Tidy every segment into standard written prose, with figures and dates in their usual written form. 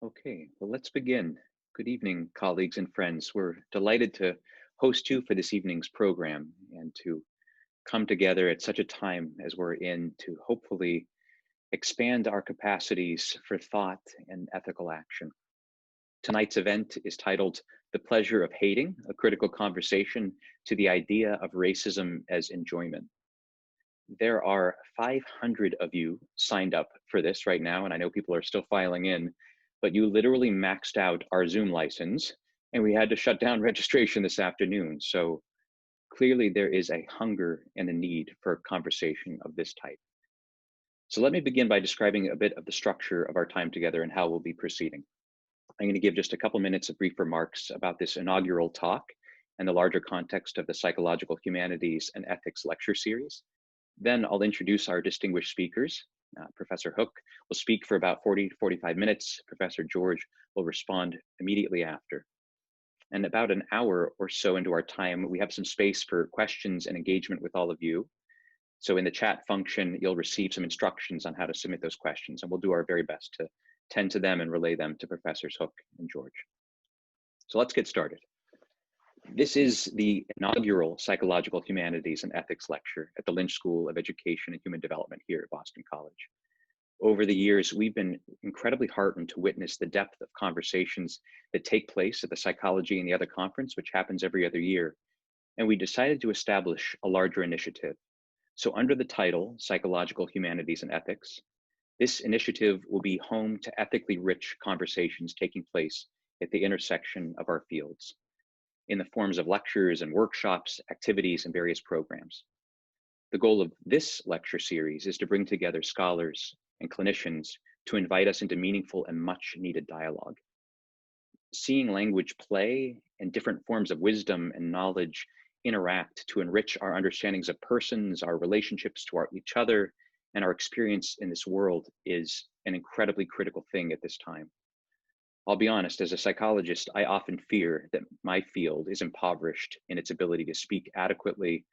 Okay, well, let's begin. Good evening, colleagues and friends. We're delighted to host you for this evening's program and to come together at such a time as we're in to hopefully expand our capacities for thought and ethical action. Tonight's event is titled The Pleasure of Hating, a critical conversation to the idea of racism as enjoyment. There are 500 of you signed up for this right now, and I know people are still filing in, but you literally maxed out our Zoom license, and we had to shut down registration this afternoon. So clearly there is a hunger and a need for a conversation of this type. So let me begin by describing a bit of the structure of our time together and how we'll be proceeding. I'm going to give just a couple minutes of brief remarks about this inaugural talk and the larger context of the Psychological Humanities and Ethics lecture series. Then I'll introduce our distinguished speakers. Professor Hook will speak for about 40 to 45 minutes. Professor George will respond immediately after. And about an hour or so into our time, we have some space for questions and engagement with all of you. So in the chat function, you'll receive some instructions on how to submit those questions, and we'll do our very best to tend to them and relay them to Professors Hook and George. So let's get started. This is the inaugural Psychological Humanities and Ethics lecture at the Lynch School of Education and Human Development here at Boston College. Over the years, we've been incredibly heartened to witness the depth of conversations that take place at the Psychology and the Other conference, which happens every other year. And we decided to establish a larger initiative. So under the title, Psychological Humanities and Ethics, this initiative will be home to ethically rich conversations taking place at the intersection of our fields, in the forms of lectures and workshops, activities, and various programs. The goal of this lecture series is to bring together scholars and clinicians to invite us into meaningful and much needed dialogue. Seeing language play and different forms of wisdom and knowledge interact to enrich our understandings of persons, our relationships to each other, and our experience in this world is an incredibly critical thing at this time. I'll be honest, as a psychologist, I often fear that my field is impoverished in its ability to speak adequately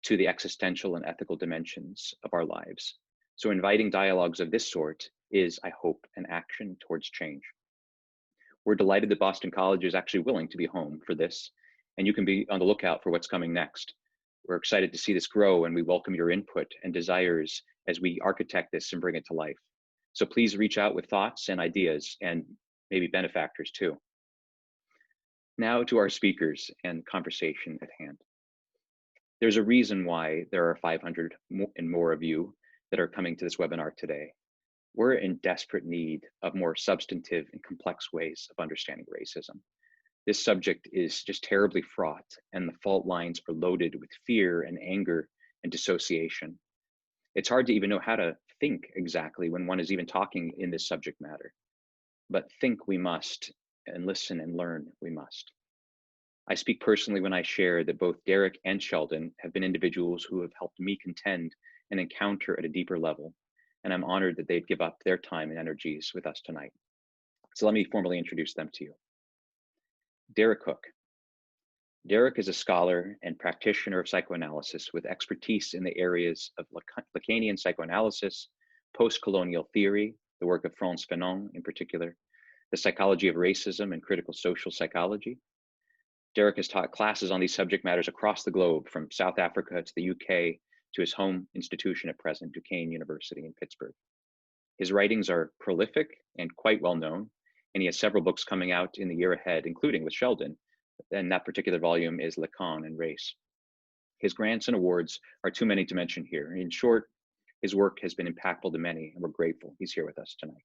to the existential and ethical dimensions of our lives. So inviting dialogues of this sort is, I hope, an action towards change. We're delighted that Boston College is actually willing to be home for this, and you can be on the lookout for what's coming next. We're excited to see this grow, and we welcome your input and desires as we architect this and bring it to life. So please reach out with thoughts and ideas, and maybe benefactors too. Now to our speakers and conversation at hand. There's a reason why there are 500 and more of you that are coming to this webinar today. We're in desperate need of more substantive and complex ways of understanding racism. This subject is just terribly fraught, and the fault lines are loaded with fear and anger and dissociation. It's hard to even know how to think exactly when one is even talking in this subject matter. But think we must, and listen and learn we must. I speak personally when I share that both Derek and Sheldon have been individuals who have helped me contend and encounter at a deeper level, and I'm honored that they'd give up their time and energies with us tonight. So let me formally introduce them to you. Derek Hook. Derek is a scholar and practitioner of psychoanalysis with expertise in the areas of Lacanian psychoanalysis, post-colonial theory, the work of Frantz Fanon in particular, the psychology of racism and critical social psychology. Derek has taught classes on these subject matters across the globe, from South Africa to the UK to his home institution at present, Duquesne University in Pittsburgh. His writings are prolific and quite well known, and he has several books coming out in the year ahead, including with Sheldon, and that particular volume is Lacan and Race. His grants and awards are too many to mention here. In short, his work has been impactful to many, and we're grateful he's here with us tonight.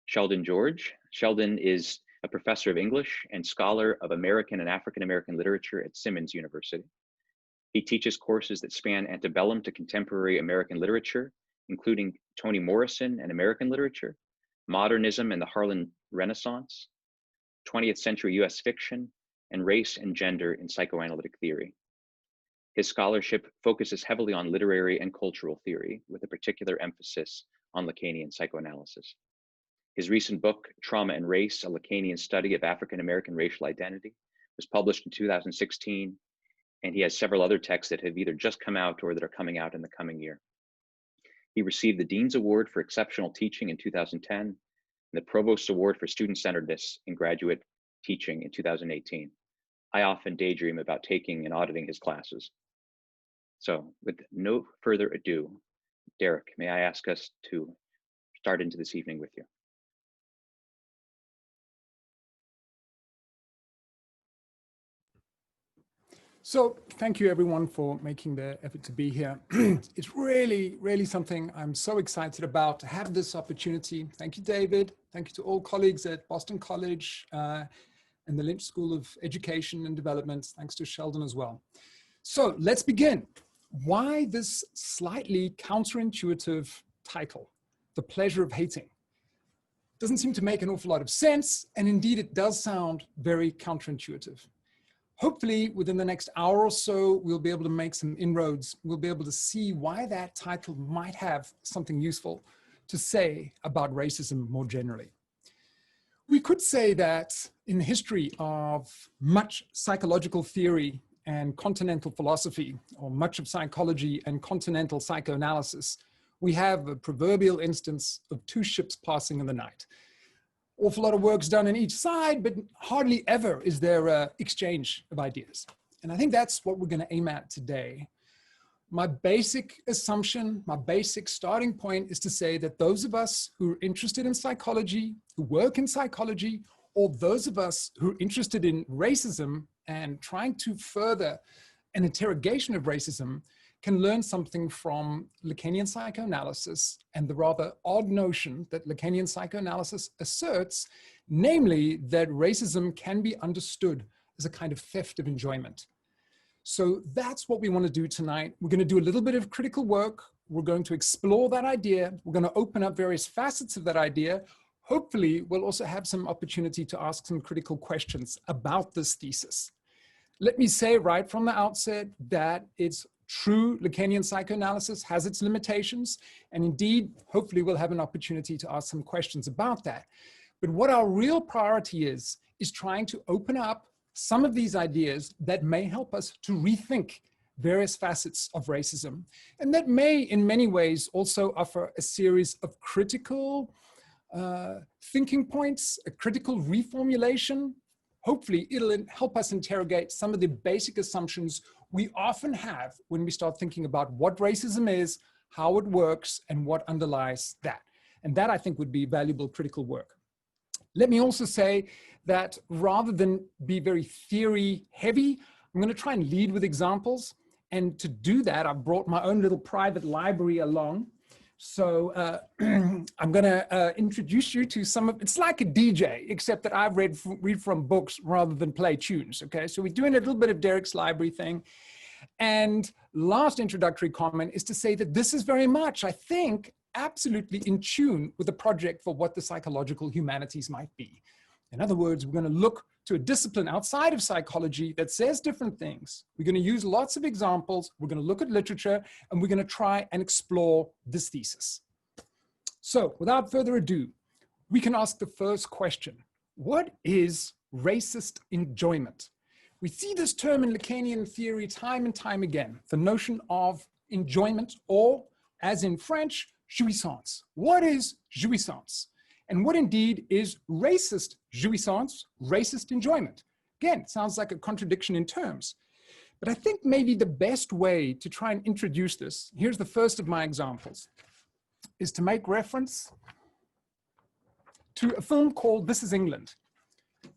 Sheldon George. Sheldon is a professor of English and scholar of American and African American literature at Simmons University. He teaches courses that span antebellum to contemporary American literature, including Toni Morrison and American literature, modernism and the Harlem Renaissance, 20th century US fiction, and race and gender in psychoanalytic theory. His scholarship focuses heavily on literary and cultural theory, with a particular emphasis on Lacanian psychoanalysis. His recent book, Trauma and Race, a Lacanian Study of African-American Racial Identity, was published in 2016, and he has several other texts that have either just come out or that are coming out in the coming year. He received the Dean's Award for Exceptional Teaching in 2010, and the Provost Award for Student-Centeredness in Graduate Teaching in 2018. I often daydream about taking and auditing his classes. So with no further ado, Derek, may I ask us to start into this evening with you? So thank you everyone for making the effort to be here. It's really, really something I'm so excited about to have this opportunity. Thank you, David. Thank you to all colleagues at Boston College and the Lynch School of Education and Development. Thanks to Sheldon as well. So let's begin. Why this slightly counterintuitive title, The Pleasure of Hating? Doesn't seem to make an awful lot of sense, and indeed it does sound very counterintuitive. Hopefully within the next hour or so, we'll be able to make some inroads. We'll be able to see why that title might have something useful to say about racism more generally. We could say that in the history of much psychological theory and continental philosophy, or much of psychology and continental psychoanalysis, we have a proverbial instance of two ships passing in the night. Awful lot of work's done on each side, but hardly ever is there an exchange of ideas. And I think that's what we're going to aim at today. My basic assumption, my basic starting point is to say that those of us who are interested in psychology, who work in psychology, or those of us who are interested in racism and trying to further an interrogation of racism can learn something from Lacanian psychoanalysis and the rather odd notion that Lacanian psychoanalysis asserts, namely that racism can be understood as a kind of theft of enjoyment. So that's what we want to do tonight. We're going to do a little bit of critical work. We're going to explore that idea. We're going to open up various facets of that idea. Hopefully, we'll also have some opportunity to ask some critical questions about this thesis. Let me say right from the outset that it's true, Lacanian psychoanalysis has its limitations, and indeed, hopefully we'll have an opportunity to ask some questions about that. But what our real priority is trying to open up some of these ideas that may help us to rethink various facets of racism, and that may, in many ways, also offer a series of critical thinking points, a critical reformulation. Hopefully, it'll help us interrogate some of the basic assumptions we often have when we start thinking about what racism is, how it works, and what underlies that. And that, I think, would be valuable critical work. Let me also say that rather than be very theory heavy, I'm going to try and lead with examples. And to do that, I've brought my own little private library along. So I'm going to introduce you to some of, it's like a DJ, except that I've read from books rather than play tunes, okay? So we're doing a little bit of Derek's library thing. And last introductory comment is to say that this is very much, I think, absolutely in tune with the project for what the psychological humanities might be. In other words, we're going to look to a discipline outside of psychology that says different things. We're going to use lots of examples. We're going to look at literature, and we're going to try and explore this thesis. So without further ado, we can ask the first question. What is racist enjoyment? We see this term in Lacanian theory time and time again, the notion of enjoyment, or as in French, jouissance. What is jouissance? And what indeed is racist jouissance, racist enjoyment? Again, sounds like a contradiction in terms. But I think maybe the best way to try and introduce this, here's the first of my examples, is to make reference to a film called This Is England.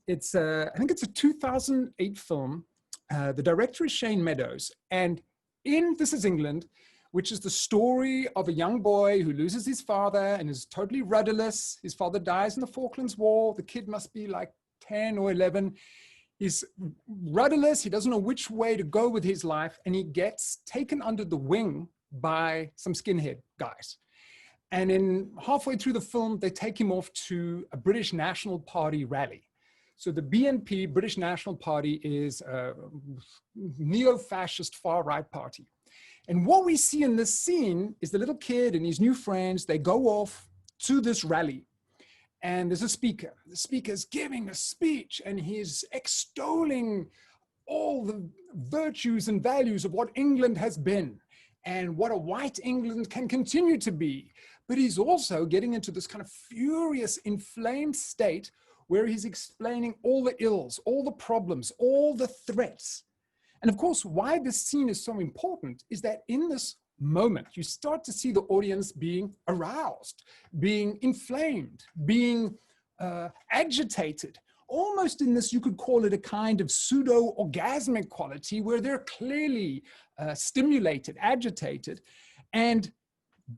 It's I think it's a 2008 film. The director is Shane Meadows. And in This Is England, which is the story of a young boy who loses his father and is totally rudderless. His father dies in the Falklands War. The kid must be like 10 or 11. He's rudderless. He doesn't know which way to go with his life. And he gets taken under the wing by some skinhead guys. And halfway through the film, they take him off to a British National Party rally. So the BNP, British National Party, is a neo-fascist far-right party. And what we see in this scene is the little kid and his new friends, they go off to this rally. And there's a speaker. The speaker's giving a speech and he's extolling all the virtues and values of what England has been and what a white England can continue to be. but he's also getting into this kind of furious, inflamed state where he's explaining all the ills, all the problems, all the threats. And of course, why this scene is so important is that in this moment, you start to see the audience being aroused, being inflamed, being agitated, almost in this, you could call it a kind of pseudo-orgasmic quality where they're clearly stimulated, agitated, and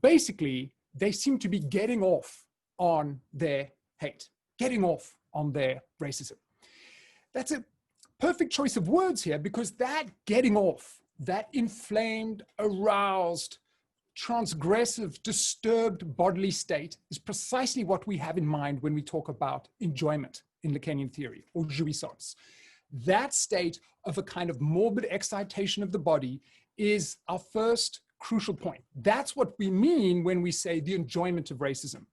basically they seem to be getting off on their hate, getting off on their racism. That's a perfect choice of words here, because that getting off, that inflamed, aroused, transgressive, disturbed bodily state is precisely what we have in mind when we talk about enjoyment in Lacanian theory, or jouissance. That state of a kind of morbid excitation of the body is our first crucial point. That's what we mean when we say the enjoyment of racism.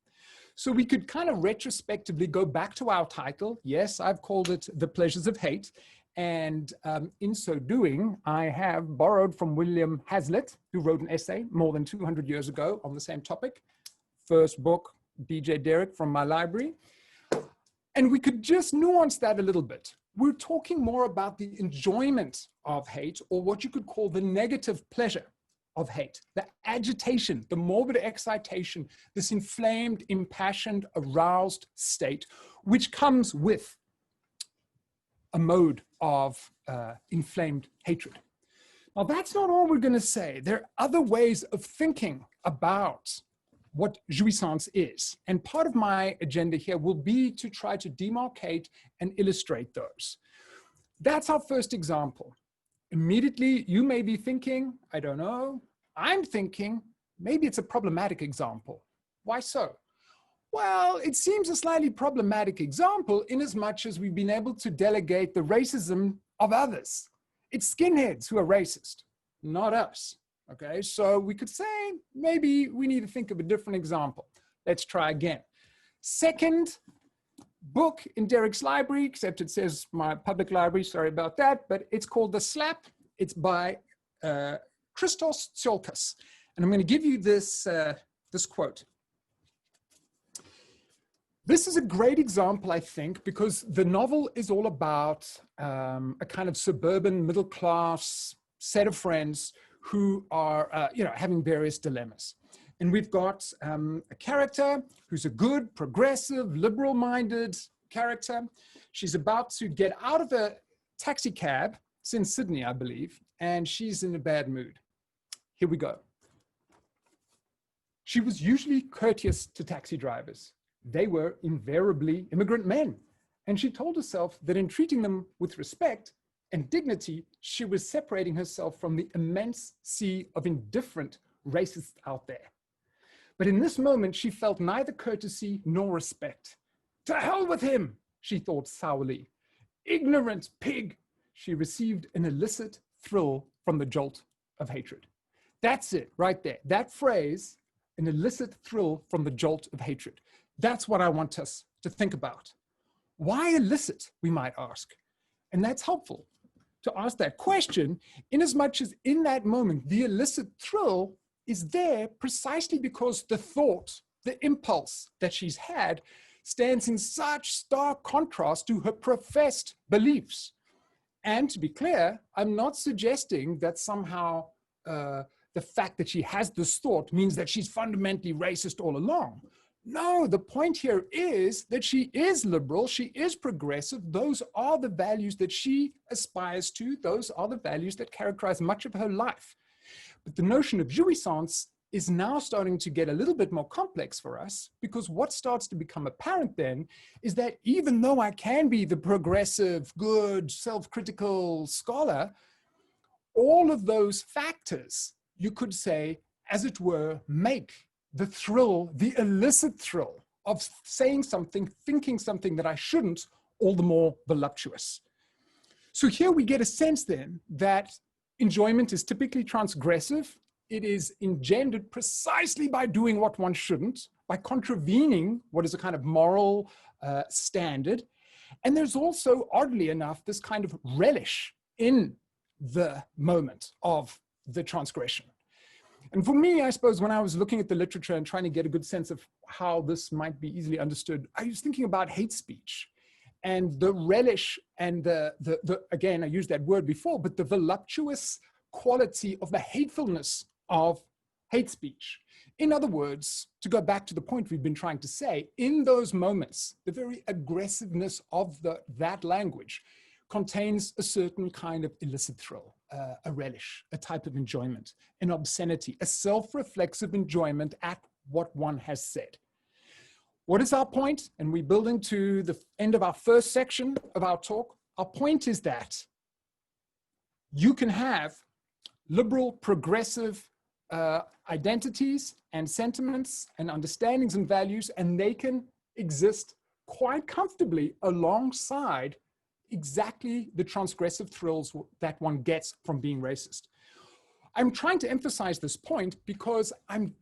So we could kind of retrospectively go back to our title. Yes, I've called it The Pleasures of Hate. And in so doing, I have borrowed from William Hazlitt, who wrote an essay more than 200 years ago on the same topic. First book, B.J. Derrick, from my library. And we could just nuance that a little bit. We're talking more about the enjoyment of hate, or what you could call the negative pleasure of hate, the agitation, the morbid excitation, this inflamed, impassioned, aroused state, which comes with a mode of inflamed hatred. Now, that's not all we're going to say. There are other ways of thinking about what jouissance is. And part of my agenda here will be to try to demarcate and illustrate those. That's our first example. Immediately, you may be thinking, I don't know. I'm thinking, maybe it's a problematic example. Why so? Well, it seems a slightly problematic example in as much as we've been able to delegate the racism of others. It's skinheads who are racist, not us. Okay, so we could say maybe we need to think of a different example. Let's try again. Second book in Derrick's library, except it says my public library, sorry about that, but it's called The Slap. It's by Christos Tsiolkas. And I'm going to give you this, this quote. This is a great example, I think, because the novel is all about a kind of suburban middle-class set of friends who are, having various dilemmas. And we've got a character who's a good, progressive, liberal-minded character. She's about to get out of a taxi cab. It's in Sydney, I believe, and she's in a bad mood. Here we go. She was usually courteous to taxi drivers. They were invariably immigrant men. And she told herself that in treating them with respect and dignity, she was separating herself from the immense sea of indifferent racists out there. But in this moment, she felt neither courtesy nor respect. To hell with him, she thought sourly. Ignorant pig. She received an illicit thrill from the jolt of hatred. That's it right there. That phrase, an illicit thrill from the jolt of hatred. That's what I want us to think about. Why illicit, we might ask? And that's helpful to ask that question, in as much as in that moment, the illicit thrill is there precisely because the thought, the impulse that she's had stands in such stark contrast to her professed beliefs. And to be clear, I'm not suggesting that somehow the fact that she has this thought means that she's fundamentally racist all along. No, the point here is that she is liberal, she is progressive. Those are the values that she aspires to. Those are the values that characterize much of her life. But the notion of jouissance is now starting to get a little bit more complex for us, because what starts to become apparent then is that even though I can be the progressive, good, self-critical scholar, all of those factors, you could say, as it were, make the thrill, the illicit thrill of saying something, thinking something that I shouldn't, all the more voluptuous. So here we get a sense then that enjoyment is typically transgressive. It is engendered precisely by doing what one shouldn't, by contravening what is a kind of moral standard. And there's also, oddly enough, this kind of relish in the moment of the transgression. And for me, I suppose, when I was looking at the literature and trying to get a good sense of how this might be easily understood, I was thinking about hate speech and the relish and again, I used that word before, but the voluptuous quality of the hatefulness of hate speech. In other words, to go back to the point we've been trying to say, in those moments, the very aggressiveness of that language contains a certain kind of illicit thrill, a relish, a type of enjoyment, an obscenity, a self-reflexive enjoyment at what one has said. What is our point? And we're building to the end of our first section of our talk. Our point is that you can have liberal, progressive identities and sentiments and understandings and values, and they can exist quite comfortably alongside exactly the transgressive thrills that one gets from being racist. I'm trying to emphasize this point because in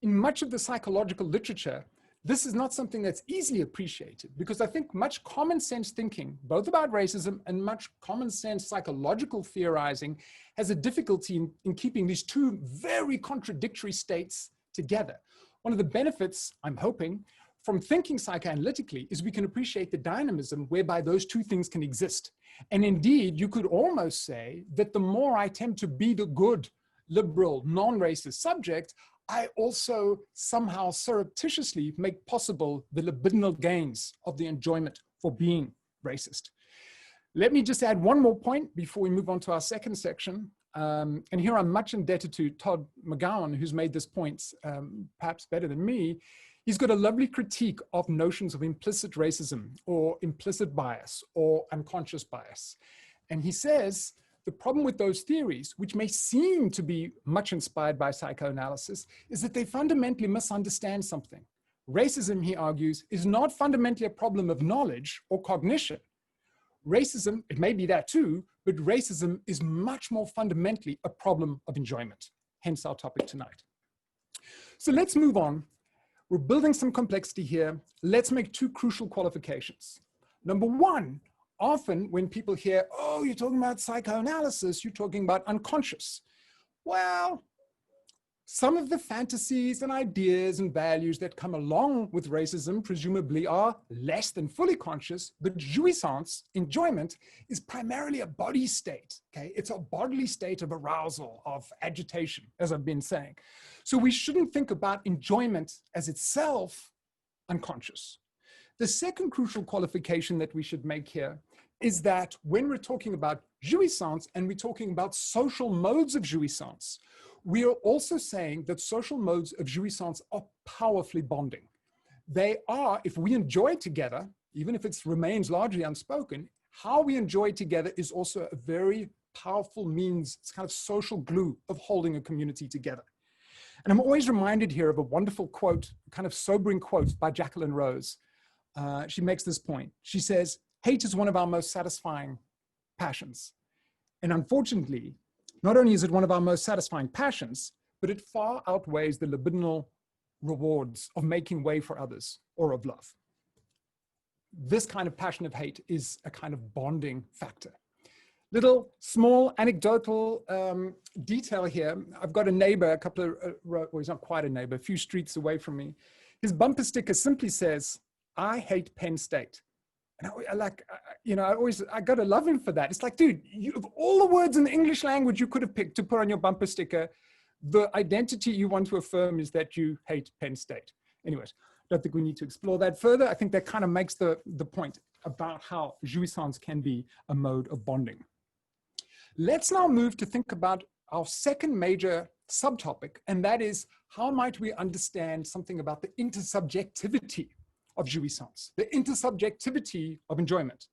much of the psychological literature, this is not something that's easily appreciated, because I think much common sense thinking, both about racism and much common sense psychological theorizing, has a difficulty in keeping these two very contradictory states together. One of the benefits, I'm hoping, from thinking psychoanalytically is we can appreciate the dynamism whereby those two things can exist. And indeed, you could almost say that the more I tend to be the good, liberal, non-racist subject, I also somehow surreptitiously make possible the libidinal gains of the enjoyment for being racist. Let me just add one more point before we move on to our second section. And here I'm much indebted to Todd McGowan, who's made this point perhaps better than me. He's got a lovely critique of notions of implicit racism or implicit bias or unconscious bias. And he says, the problem with those theories, which may seem to be much inspired by psychoanalysis, is that they fundamentally misunderstand something. Racism, he argues, is not fundamentally a problem of knowledge or cognition. Racism, it may be that too, but racism is much more fundamentally a problem of enjoyment, hence our topic tonight. So let's move on. We're building some complexity here. Let's make two crucial qualifications. Number one, often when people hear, oh, you're talking about psychoanalysis, you're talking about unconscious. Well, some of the fantasies and ideas and values that come along with racism presumably are less than fully conscious, but jouissance, enjoyment, is primarily a body state, okay? It's a bodily state of arousal, of agitation, as I've been saying. So we shouldn't think about enjoyment as itself unconscious. The second crucial qualification that we should make here is that when we're talking about jouissance and we're talking about social modes of jouissance, we are also saying that social modes of jouissance are powerfully bonding. They are, if we enjoy together, even if it remains largely unspoken, how we enjoy together is also a very powerful means, it's kind of social glue of holding a community together. And I'm always reminded here of a wonderful quote, kind of sobering quote by Jacqueline Rose. She makes this point. She says, hate is one of our most satisfying passions. And unfortunately, not only is it one of our most satisfying passions, but it far outweighs the libidinal rewards of making way for others or of love. This kind of passion of hate is a kind of bonding factor. Little small anecdotal detail here. I've got a neighbor, a couple of, well, he's not quite a neighbor, a few streets away from me. His bumper sticker simply says, I hate Penn State. And I gotta love him for that. It's like, dude, of all the words in the English language you could have picked to put on your bumper sticker, the identity you want to affirm is that you hate Penn State. Anyways, I don't think we need to explore that further. I think that kind of makes the point about how jouissance can be a mode of bonding. Let's now move to think about our second major subtopic, and that is, how might we understand something about the intersubjectivity of jouissance, the intersubjectivity of enjoyment.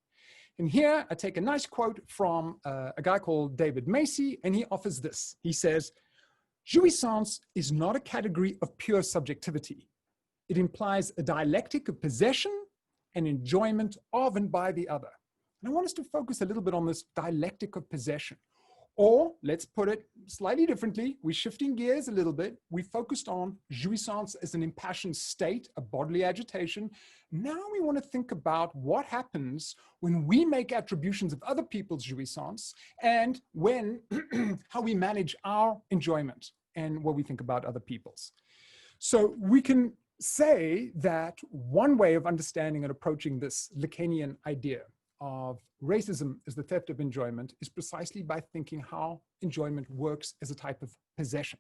And here I take a nice quote from a guy called David Macy, and he offers this. He says, jouissance is not a category of pure subjectivity. It implies a dialectic of possession and enjoyment of and by the other. And I want us to focus a little bit on this dialectic of possession. Or let's put it slightly differently. We're shifting gears a little bit. We focused on jouissance as an impassioned state, a bodily agitation. Now we want to think about what happens when we make attributions of other people's jouissance and when, how we manage our enjoyment and what we think about other people's. So we can say that one way of understanding and approaching this Lacanian idea of racism as the theft of enjoyment is precisely by thinking how enjoyment works as a type of possession.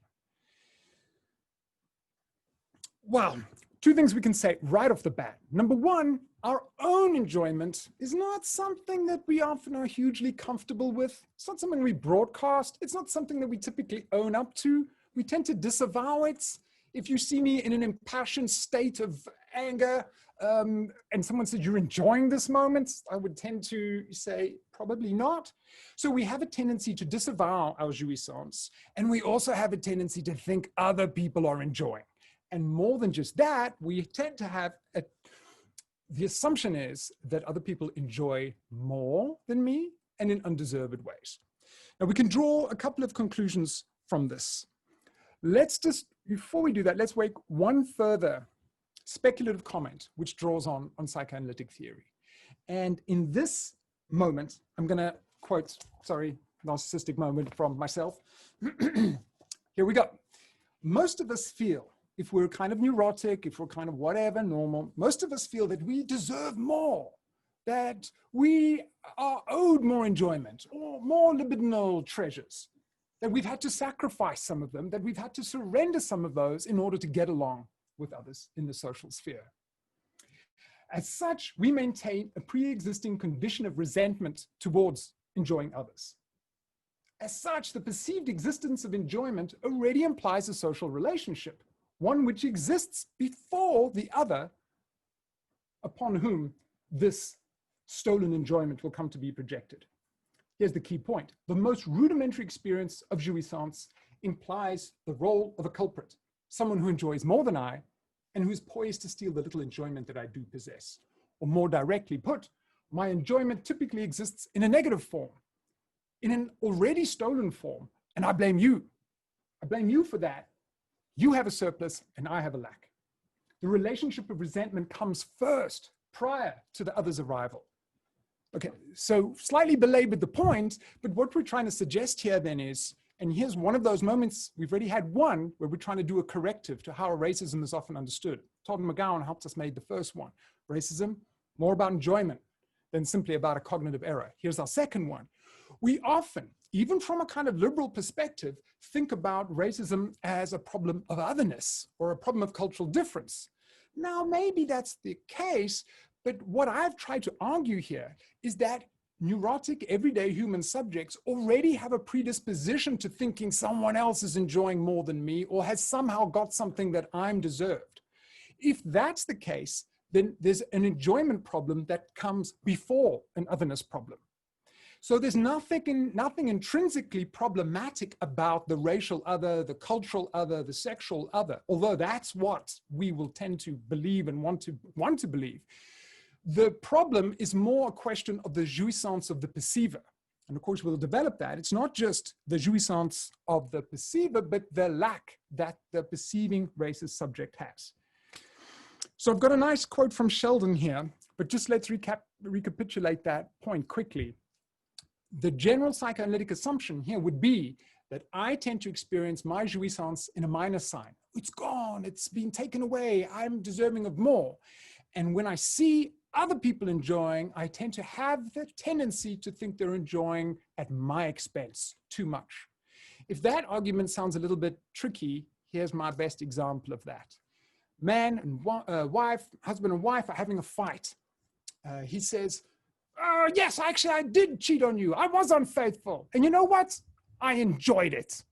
Well, two things we can say right off the bat. Number one, our own enjoyment is not something that we often are hugely comfortable with. It's not something we broadcast. It's not something that we typically own up to. We tend to disavow it. If you see me in an impassioned state of anger and someone says, you're enjoying this moment, I would tend to say, probably not. So we have a tendency to disavow our jouissance, and we also have a tendency to think other people are enjoying. And more than just that, we tend to have the assumption is that other people enjoy more than me and in undeserved ways. Now we can draw a couple of conclusions from this. Let's just, before we do that, let's make one further speculative comment, which draws on psychoanalytic theory. And in this moment, I'm gonna quote, sorry, narcissistic moment from myself. Here we go. Most of us feel, if we're kind of neurotic, if we're kind of whatever, normal, most of us feel that we deserve more, that we are owed more enjoyment or more libidinal treasures, that we've had to sacrifice some of them, that we've had to surrender some of those in order to get along with others in the social sphere. As such, we maintain a pre-existing condition of resentment towards enjoying others. As such, the perceived existence of enjoyment already implies a social relationship, one which exists before the other upon whom this stolen enjoyment will come to be projected. Here's the key point. The most rudimentary experience of jouissance implies the role of a culprit, someone who enjoys more than I and who's poised to steal the little enjoyment that I do possess. Or more directly put, my enjoyment typically exists in a negative form, in an already stolen form, and I blame you. I blame you for that. You have a surplus and I have a lack. The relationship of resentment comes first, prior to the other's arrival. Okay, so slightly belabored the point, but what we're trying to suggest here then is, and here's one of those moments, we've already had one where we're trying to do a corrective to how racism is often understood. Todd McGowan helped us make the first one. Racism, more about enjoyment than simply about a cognitive error. Here's our second one. We often, even from a kind of liberal perspective, think about racism as a problem of otherness or a problem of cultural difference. Now, maybe that's the case, but what I've tried to argue here is that neurotic, everyday human subjects already have a predisposition to thinking someone else is enjoying more than me or has somehow got something that I'm deserved. If that's the case, then there's an enjoyment problem that comes before an otherness problem. So there's nothing intrinsically problematic about the racial other, the cultural other, the sexual other, although that's what we will tend to believe and want to believe. The problem is more a question of the jouissance of the perceiver. And of course, we'll develop that. It's not just the jouissance of the perceiver, but the lack that the perceiving racist subject has. So I've got a nice quote from Sheldon here, but just let's recapitulate that point quickly. The general psychoanalytic assumption here would be that I tend to experience my jouissance in a minus sign. It's gone, it's been taken away, I'm deserving of more. And when I see other people enjoying, I tend to have the tendency to think they're enjoying at my expense too much. If that argument sounds a little bit tricky, here's my best example of that. Man and wife, husband and wife are having a fight. He says, yes, actually, I did cheat on you. I was unfaithful. And you know what? I enjoyed it.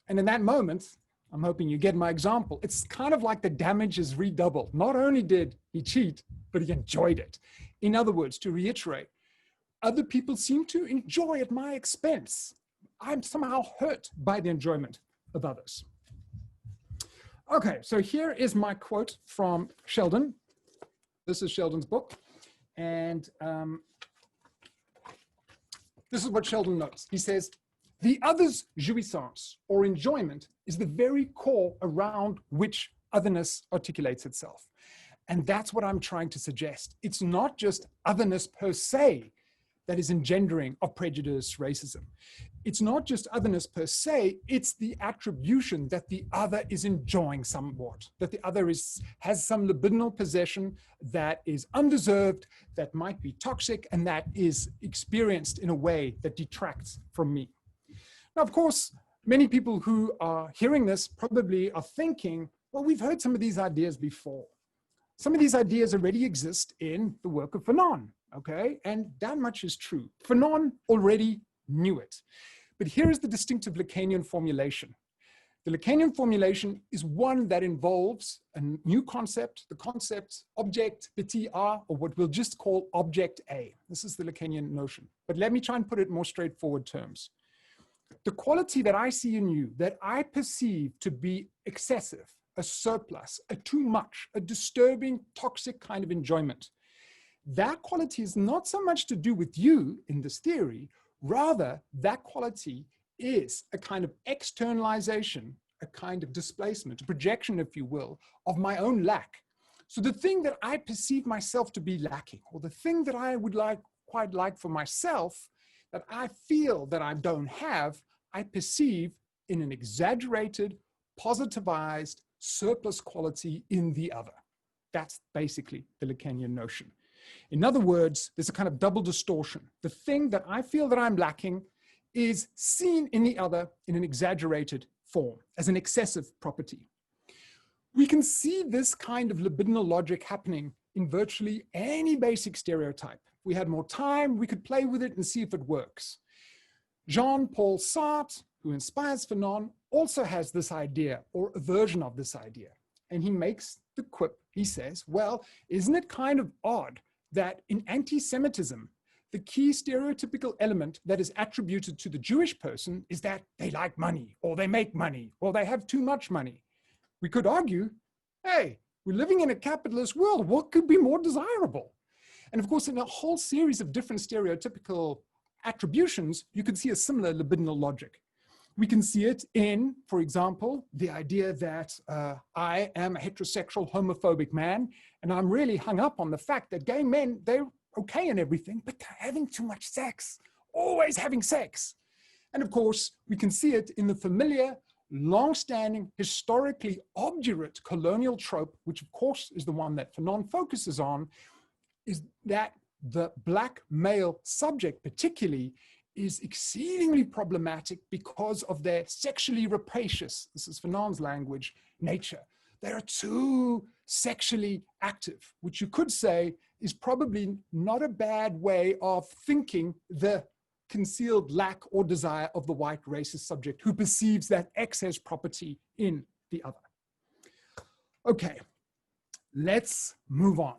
And in that moment, I'm hoping you get my example. It's kind of like the damage is redoubled. Not only did he cheat, but he enjoyed it. In other words, to reiterate, other people seem to enjoy at my expense. I'm somehow hurt by the enjoyment of others. Okay, so here is my quote from Sheldon. This is Sheldon's book. And this is what Sheldon notes. He says, the other's jouissance or enjoyment is the very core around which otherness articulates itself. And that's what I'm trying to suggest. It's not just otherness per se that is engendering of prejudice, racism. It's not just otherness per se, it's the attribution that the other is enjoying somewhat, that the other has some libidinal possession that is undeserved, that might be toxic, and that is experienced in a way that detracts from me. Now, of course, many people who are hearing this probably are thinking, well, we've heard some of these ideas before. Some of these ideas already exist in the work of Fanon, okay? And that much is true. Fanon already knew it. But here is the distinctive Lacanian formulation. The Lacanian formulation is one that involves a new concept, the concept object petit a, or what we'll just call object A. This is the Lacanian notion. But let me try and put it in more straightforward terms. The quality that I see in you, that I perceive to be excessive, a surplus, a too much, a disturbing, toxic kind of enjoyment, that quality is not so much to do with you in this theory, rather that quality is a kind of externalization, a kind of displacement, a projection, if you will, of my own lack. So the thing that I perceive myself to be lacking, or the thing that I would quite like for myself, that I feel that I don't have, I perceive in an exaggerated, positivized, surplus quality in the other. That's basically the Lacanian notion. In other words, there's a kind of double distortion. The thing that I feel that I'm lacking is seen in the other in an exaggerated form, as an excessive property. We can see this kind of libidinal logic happening in virtually any basic stereotype. If we had more time, we could play with it and see if it works. Jean-Paul Sartre, who inspires Fanon, also has this idea, or a version of this idea. And he makes the quip, he says, well, isn't it kind of odd that in anti-Semitism, the key stereotypical element that is attributed to the Jewish person is that they like money, or they make money, or they have too much money. We could argue, hey, we're living in a capitalist world. What could be more desirable? And of course, in a whole series of different stereotypical attributions, you can see a similar libidinal logic. We can see it in, for example, the idea that I am a heterosexual homophobic man, and I'm really hung up on the fact that gay men, they're okay and everything, but they're having too much sex, always having sex. And of course, we can see it in the familiar, long-standing, historically obdurate colonial trope, which of course is the one that Fanon focuses on, is that the black male subject particularly is exceedingly problematic because of their sexually rapacious, this is Fanon's language, nature. They are too sexually active, which you could say is probably not a bad way of thinking the concealed lack or desire of the white racist subject who perceives that excess property in the other. Okay, let's move on.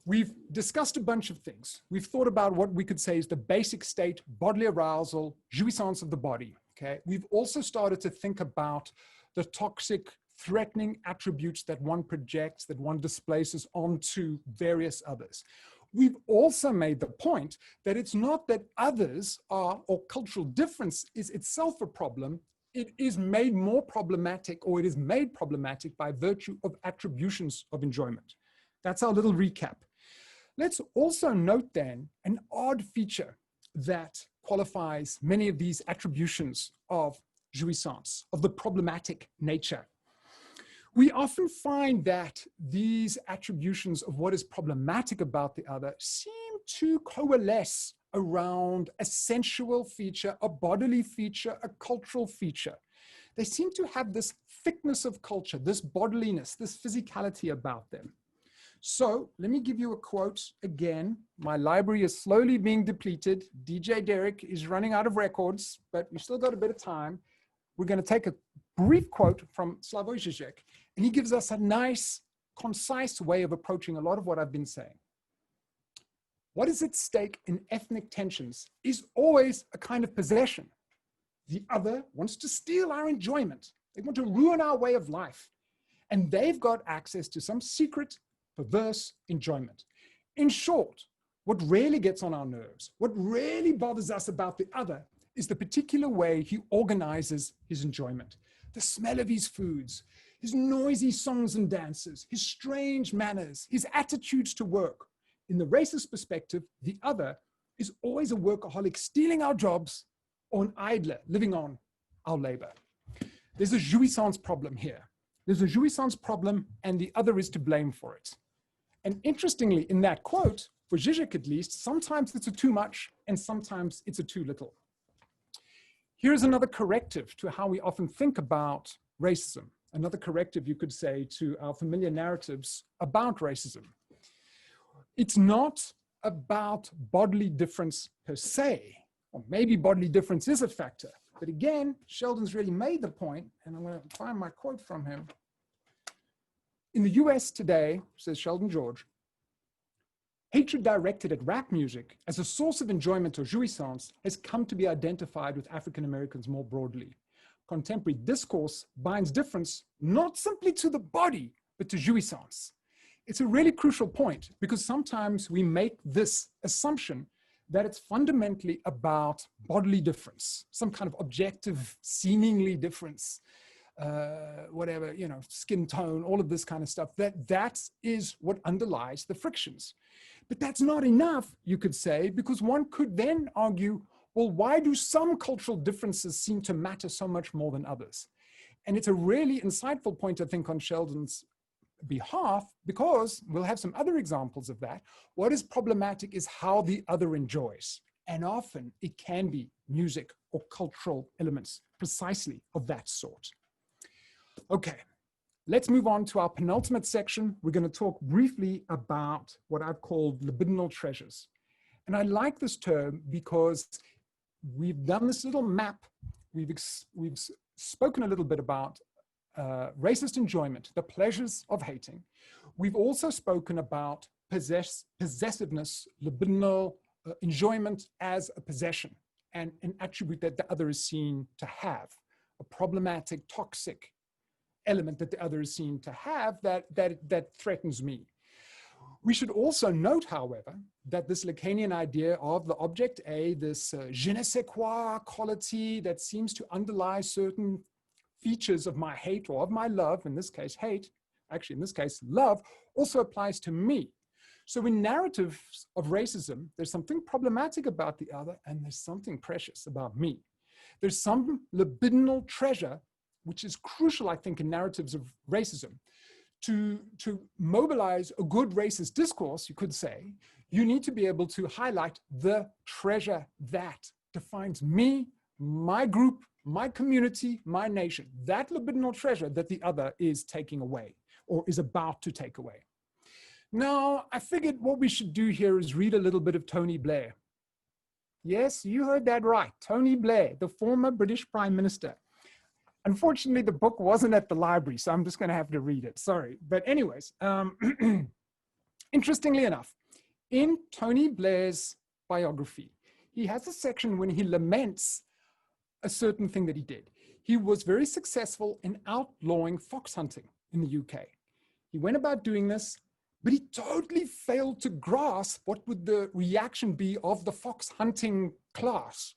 We've discussed a bunch of things. We've thought about what we could say is the basic state, bodily arousal, jouissance of the body, okay? We've also started to think about the toxic, threatening attributes that one projects, that one displaces onto various others. We've also made the point that it's not that others are, or cultural difference is itself a problem. It is made more problematic, or it is made problematic by virtue of attributions of enjoyment. That's our little recap. Let's also note then an odd feature that qualifies many of these attributions of jouissance, of the problematic nature. We often find that these attributions of what is problematic about the other seem to coalesce around a sensual feature, a bodily feature, a cultural feature. They seem to have this thickness of culture, this bodiliness, this physicality about them. So let me give you a quote again. My library is slowly being depleted. DJ Derek is running out of records, but we've still got a bit of time. We're going to take a brief quote from Slavoj Zizek, and he gives us a nice, concise way of approaching a lot of what I've been saying. What is at stake in ethnic tensions is always a kind of possession. The other wants to steal our enjoyment. They want to ruin our way of life. And they've got access to some secret, perverse enjoyment. In short, what really gets on our nerves, what really bothers us about the other is the particular way he organizes his enjoyment. The smell of his foods, his noisy songs and dances, his strange manners, his attitudes to work. In the racist perspective, the other is always a workaholic stealing our jobs or an idler living on our labor. There's a jouissance problem here. There's a jouissance problem and the other is to blame for it. And interestingly, in that quote, for Zizek at least, sometimes it's a too much and sometimes it's a too little. Here's another corrective to how we often think about racism. Another corrective, you could say, to our familiar narratives about racism. It's not about bodily difference per se, or maybe bodily difference is a factor. But again, Sheldon's really made the point, and I'm going to find my quote from him. In the US today, says Sheldon George, hatred directed at rap music as a source of enjoyment or jouissance has come to be identified with African Americans more broadly. Contemporary discourse binds difference not simply to the body, but to jouissance. It's a really crucial point because sometimes we make this assumption that it's fundamentally about bodily difference, some kind of objective, seemingly difference, whatever, you know, skin tone, all of this kind of stuff, that is what underlies the frictions. But that's not enough, you could say, because one could then argue, well, why do some cultural differences seem to matter so much more than others? And it's a really insightful point, I think, on Sheldon's behalf, because we'll have some other examples of that. What is problematic is how the other enjoys. And often it can be music or cultural elements precisely of that sort. Okay, let's move on to our penultimate section. We're going to talk briefly about what I've called libidinal treasures. And I like this term because we've done this little map. We've spoken a little bit about racist enjoyment, the pleasures of hating. We've also spoken about possessiveness, libidinal enjoyment as a possession and an attribute that the other is seen to have, a problematic, toxic element that the other is seen to have that threatens me. We should also note, however, that this Lacanian idea of the object A, this je ne sais quoi quality that seems to underlie certain features of my hate or of my love, in this case hate, actually in this case love, also applies to me. So in narratives of racism, there's something problematic about the other and there's something precious about me. There's some libidinal treasure, which is crucial, I think, in narratives of racism. To mobilize a good racist discourse, you could say, you need to be able to highlight the treasure that defines me, my group, my community, my nation, that libidinal treasure that the other is taking away or is about to take away. Now, I figured what we should do here is read a little bit of Tony Blair. Yes, you heard that right. Tony Blair, the former British Prime Minister. Unfortunately, the book wasn't at the library, so I'm just going to have to read it. Sorry. But anyways, interestingly enough, in Tony Blair's biography, he has a section when he laments a certain thing that he did. He was very successful in outlawing fox hunting in the UK. He went about doing this, but he totally failed to grasp what would the reaction be of the fox hunting class.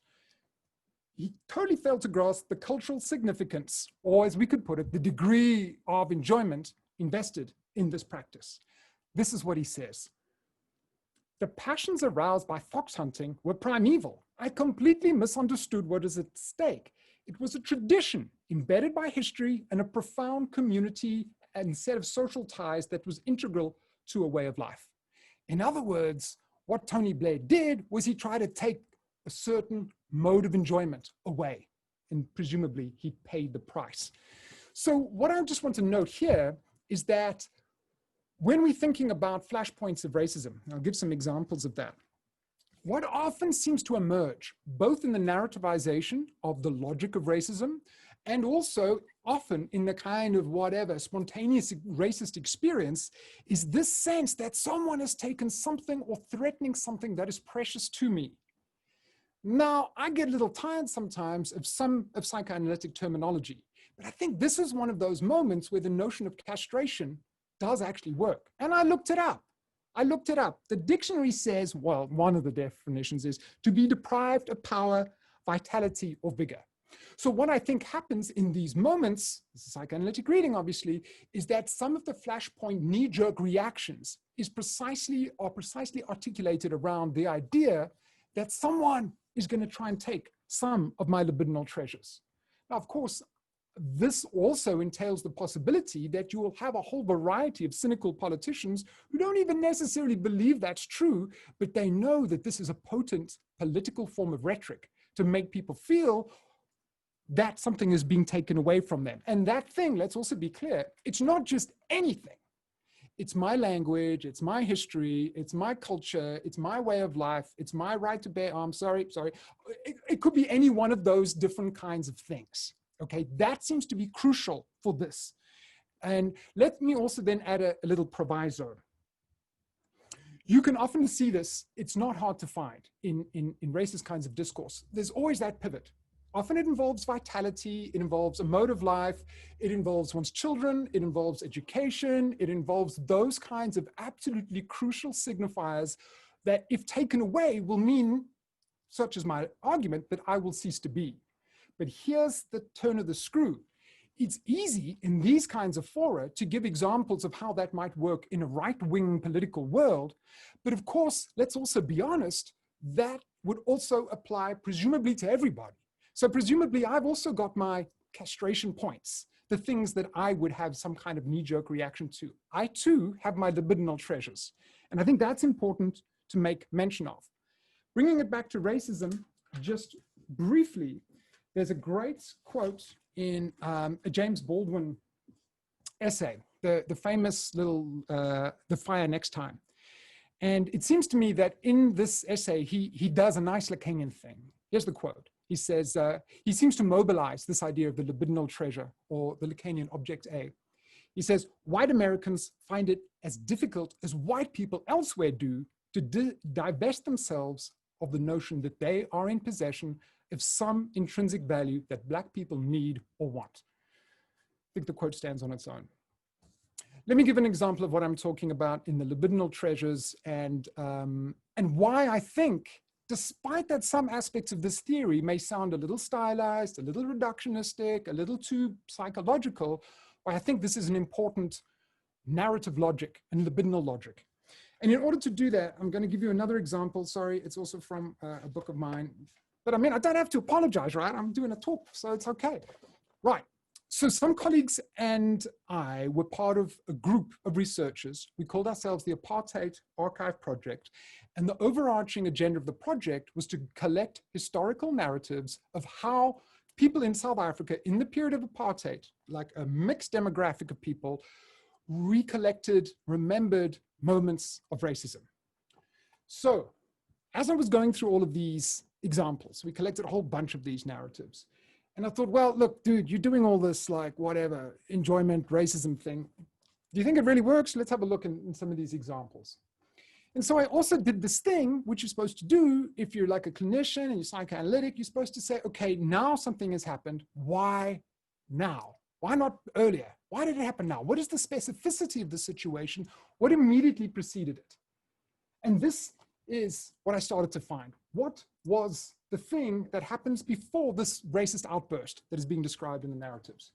He totally failed to grasp the cultural significance, or as we could put it, the degree of enjoyment invested in this practice. This is what he says. The passions aroused by fox hunting were primeval. I completely misunderstood what is at stake. It was a tradition embedded by history and a profound community and set of social ties that was integral to a way of life. In other words, what Tony Blair did was he tried to take a certain mode of enjoyment away, and presumably he paid the price. So what I just want to note here is that when we're thinking about flashpoints of racism, I'll give some examples of that. What often seems to emerge, both in the narrativization of the logic of racism and also often in the kind of whatever spontaneous racist experience, is this sense that someone has taken something or threatening something that is precious to me. Now, I get a little tired sometimes of some of psychoanalytic terminology, but I think this is one of those moments where the notion of castration does actually work. And I looked it up. The dictionary says, well, one of the definitions is to be deprived of power, vitality, or vigor. So what I think happens in these moments, this is psychoanalytic reading obviously, is that some of the flashpoint knee-jerk reactions are precisely articulated around the idea that someone is going to try and take some of my libidinal treasures. Now, of course, this also entails the possibility that you will have a whole variety of cynical politicians who don't even necessarily believe that's true, but they know that this is a potent political form of rhetoric to make people feel that something is being taken away from them. And that thing, let's also be clear, it's not just anything. It's my language, it's my history, it's my culture, it's my way of life, it's my right to bear arms, sorry. It could be any one of those different kinds of things. Okay, that seems to be crucial for this. And let me also then add a little proviso. You can often see this, it's not hard to find in racist kinds of discourse. There's always that pivot. Often it involves vitality, it involves a mode of life, it involves one's children, it involves education, it involves those kinds of absolutely crucial signifiers that if taken away will mean, such as my argument, that I will cease to be. But here's the turn of the screw. It's easy in these kinds of fora to give examples of how that might work in a right-wing political world. But of course, let's also be honest, that would also apply presumably to everybody. So presumably I've also got my castration points, the things that I would have some kind of knee-jerk reaction to. I too have my libidinal treasures. And I think that's important to make mention of. Bringing it back to racism, just briefly, there's a great quote in a James Baldwin essay, the famous little, The Fire Next Time. And it seems to me that in this essay, he does a nice Lacanian thing. Here's the quote. He says, he seems to mobilize this idea of the libidinal treasure or the Lacanian object A. He says, white Americans find it as difficult as white people elsewhere do to divest themselves of the notion that they are in possession of some intrinsic value that Black people need or want. I think the quote stands on its own. Let me give an example of what I'm talking about in the libidinal treasures and why I think, despite that some aspects of this theory may sound a little stylized, a little reductionistic, a little too psychological, why I think this is an important narrative logic and libidinal logic. And in order to do that, I'm going to give you another example. Sorry, it's also from a book of mine. But I mean, I don't have to apologize, right? I'm doing a talk, so it's okay. Right. So some colleagues and I were part of a group of researchers. We called ourselves the Apartheid Archive Project. And the overarching agenda of the project was to collect historical narratives of how people in South Africa in the period of apartheid, like a mixed demographic of people, recollected, remembered moments of racism. So as I was going through all of these examples, we collected a whole bunch of these narratives. And I thought, well, look, dude, you're doing all this like whatever, enjoyment, racism thing. Do you think it really works? Let's have a look in some of these examples. And so I also did this thing, which you're supposed to do if you're like a clinician and you're psychoanalytic, you're supposed to say, okay, now something has happened. Why now? Why not earlier? Why did it happen now? What is the specificity of the situation? What immediately preceded it? And this is what I started to find. What was the thing that happens before this racist outburst that is being described in the narratives?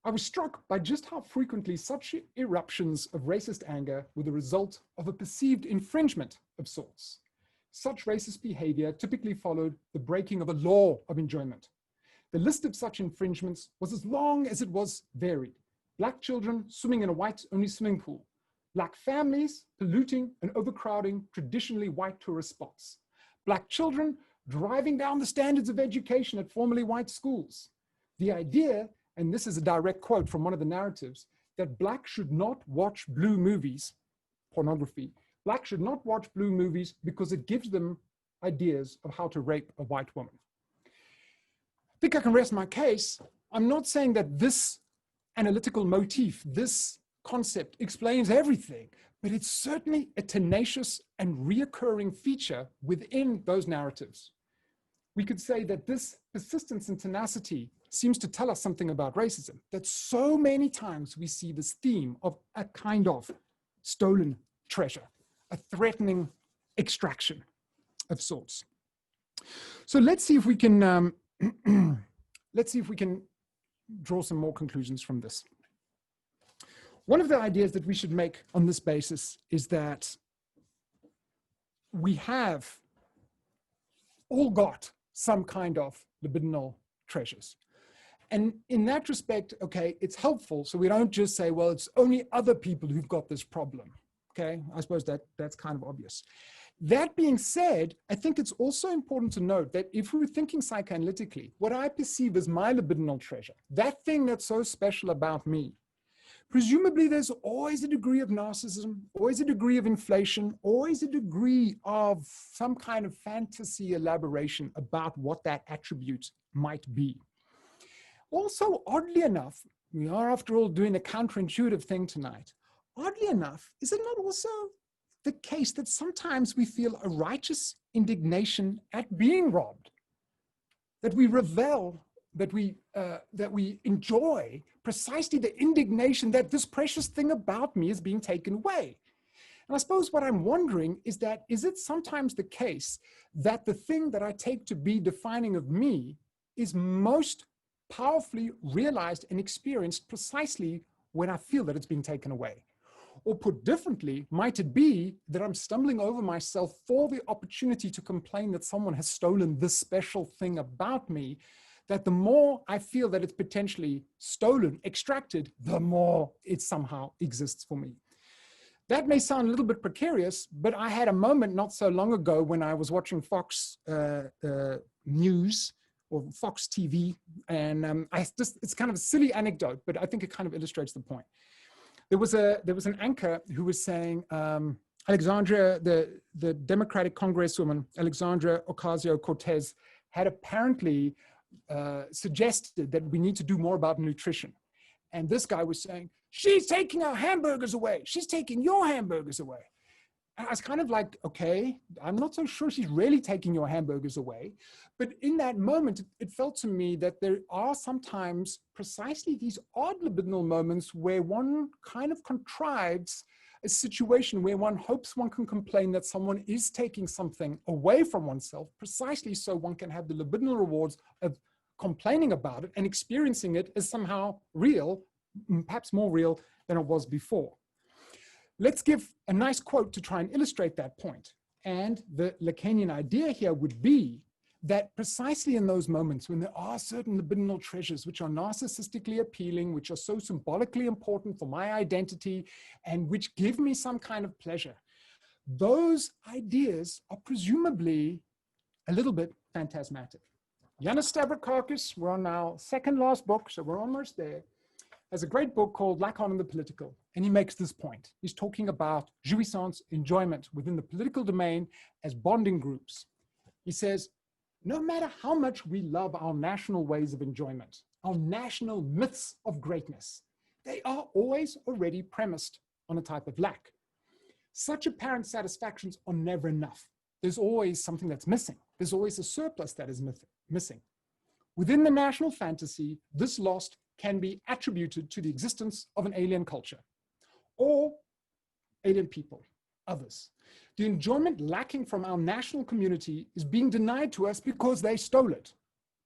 I was struck by just how frequently such eruptions of racist anger were the result of a perceived infringement of sorts. Such racist behavior typically followed the breaking of a law of enjoyment. The list of such infringements was as long as it was varied. Black children swimming in a white-only swimming pool. Black families polluting and overcrowding traditionally white tourist spots. Black children driving down the standards of education at formerly white schools. The idea, and this is a direct quote from one of the narratives, that Black should not watch blue movies, pornography. Black should not watch blue movies because it gives them ideas of how to rape a white woman. I think I can rest my case. I'm not saying that this analytical motif, this concept explains everything, but it's certainly a tenacious and reoccurring feature within those narratives. We could say that this persistence and tenacity seems to tell us something about racism, that so many times we see this theme of a kind of stolen treasure, a threatening extraction of sorts. So let's see if we can, draw some more conclusions from this. One of the ideas that we should make on this basis is that we have all got some kind of libidinal treasures. And in that respect, okay, it's helpful. So we don't just say, well, it's only other people who've got this problem. Okay, I suppose that's kind of obvious. That being said, I think it's also important to note that if we're thinking psychoanalytically, what I perceive as my libidinal treasure, that thing that's so special about me, presumably there's always a degree of narcissism, always a degree of inflation, always a degree of some kind of fantasy elaboration about what that attribute might be. Also, oddly enough, we are after all doing a counterintuitive thing tonight. Oddly enough, is it not also the case that sometimes we feel a righteous indignation at being robbed, that we revel, that we enjoy precisely the indignation that this precious thing about me is being taken away? And I suppose what I'm wondering is that, is it sometimes the case that the thing that I take to be defining of me is most powerfully realized and experienced precisely when I feel that it's being taken away? Or put differently, might it be that I'm stumbling over myself for the opportunity to complain that someone has stolen this special thing about me, that the more I feel that it's potentially stolen, extracted, the more it somehow exists for me? That may sound a little bit precarious, but I had a moment not so long ago when I was watching Fox News or Fox TV, and it's kind of a silly anecdote, but I think it kind of illustrates the point. There was an anchor who was saying, Alexandria, the Democratic Congresswoman, Alexandria Ocasio-Cortez, had apparently suggested that we need to do more about nutrition. And this guy was saying, she's taking our hamburgers away. She's taking your hamburgers away. And I was kind of like, okay, I'm not so sure she's really taking your hamburgers away. But in that moment, it felt to me that there are sometimes precisely these odd libidinal moments where one kind of contrives a situation where one hopes one can complain that someone is taking something away from oneself, precisely so one can have the libidinal rewards of complaining about it and experiencing it as somehow real, perhaps more real than it was before. Let's give a nice quote to try and illustrate that point. And the Lacanian idea here would be that precisely in those moments when there are certain libidinal treasures which are narcissistically appealing, which are so symbolically important for my identity, and which give me some kind of pleasure, those ideas are presumably a little bit phantasmatic. Yanis Stavrakakis, we're on our second last book, so we're almost there, has a great book called Lack on the Political, and he makes this point. He's talking about jouissance, enjoyment within the political domain as bonding groups. He says, no matter how much we love our national ways of enjoyment, our national myths of greatness, they are always already premised on a type of lack. Such apparent satisfactions are never enough. There's always something that's missing. There's always a surplus that is missing. Within the national fantasy, this lost can be attributed to the existence of an alien culture or alien people, others. The enjoyment lacking from our national community is being denied to us because they stole it.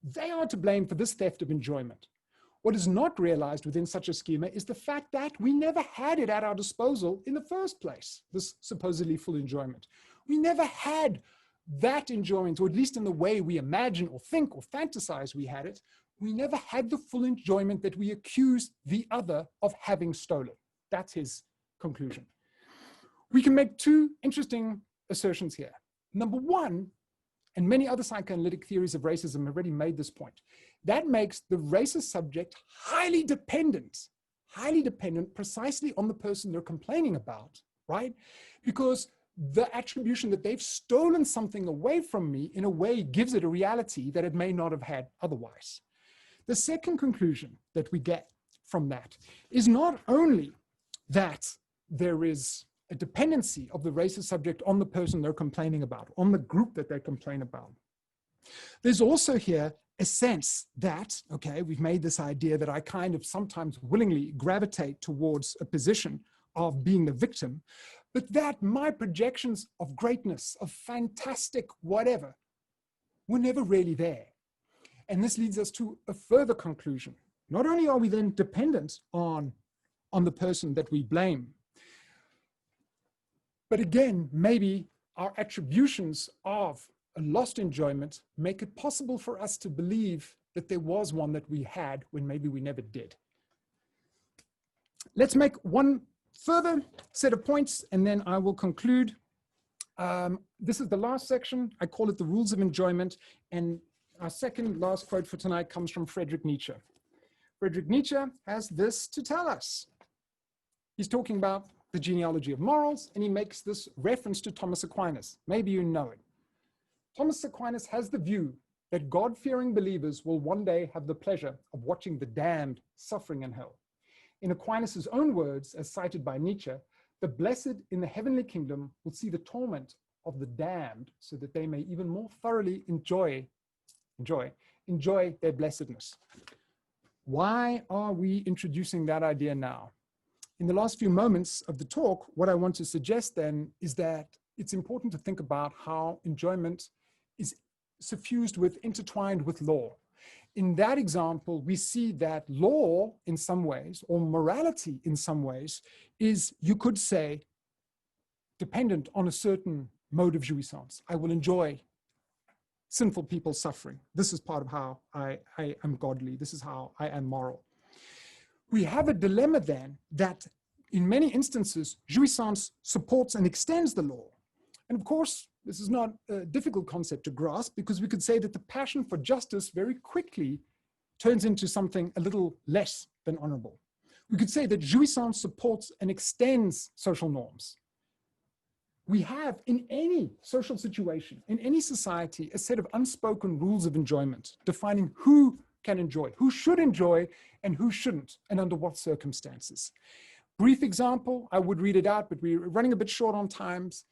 They are to blame for this theft of enjoyment. What is not realized within such a schema is the fact that we never had it at our disposal in the first place, this supposedly full enjoyment. We never had that enjoyment, or at least in the way we imagine or think or fantasize we had it. We never had the full enjoyment that we accuse the other of having stolen. That's his conclusion. We can make two interesting assertions here. Number one, and many other psychoanalytic theories of racism have already made this point, that makes the racist subject highly dependent precisely on the person they're complaining about, right? Because the attribution that they've stolen something away from me in a way gives it a reality that it may not have had otherwise. The second conclusion that we get from that is not only that there is a dependency of the racist subject on the person they're complaining about, on the group that they complain about. There's also here a sense that, okay, we've made this idea that I kind of sometimes willingly gravitate towards a position of being the victim, but that my projections of greatness, of fantastic whatever, were never really there. And this leads us to a further conclusion. Not only are we then dependent on the person that we blame, but again, maybe our attributions of a lost enjoyment make it possible for us to believe that there was one that we had when maybe we never did. Let's make one further set of points and then I will conclude. This is the last section. I call it the rules of enjoyment. And our second last quote for tonight comes from Friedrich Nietzsche. Friedrich Nietzsche has this to tell us. He's talking about the genealogy of morals, and he makes this reference to Thomas Aquinas. Maybe you know it. Thomas Aquinas has the view that God-fearing believers will one day have the pleasure of watching the damned suffering in hell. In Aquinas' own words, as cited by Nietzsche, the blessed in the heavenly kingdom will see the torment of the damned so that they may even more thoroughly enjoy their blessedness. Why are we introducing that idea now? In the last few moments of the talk, what I want to suggest then is that it's important to think about how enjoyment is suffused with, intertwined with law. In that example, we see that law in some ways, or morality in some ways, is, you could say, dependent on a certain mode of jouissance. I will enjoy sinful people suffering. This is part of how I am godly. This is how I am moral. We have a dilemma then that in many instances, jouissance supports and extends the law. And of course, this is not a difficult concept to grasp because we could say that the passion for justice very quickly turns into something a little less than honorable. We could say that jouissance supports and extends social norms. We have in any social situation, in any society, a set of unspoken rules of enjoyment defining who can enjoy, who should enjoy, and who shouldn't, and under what circumstances. Brief example, I would read it out, but we're running a bit short on times.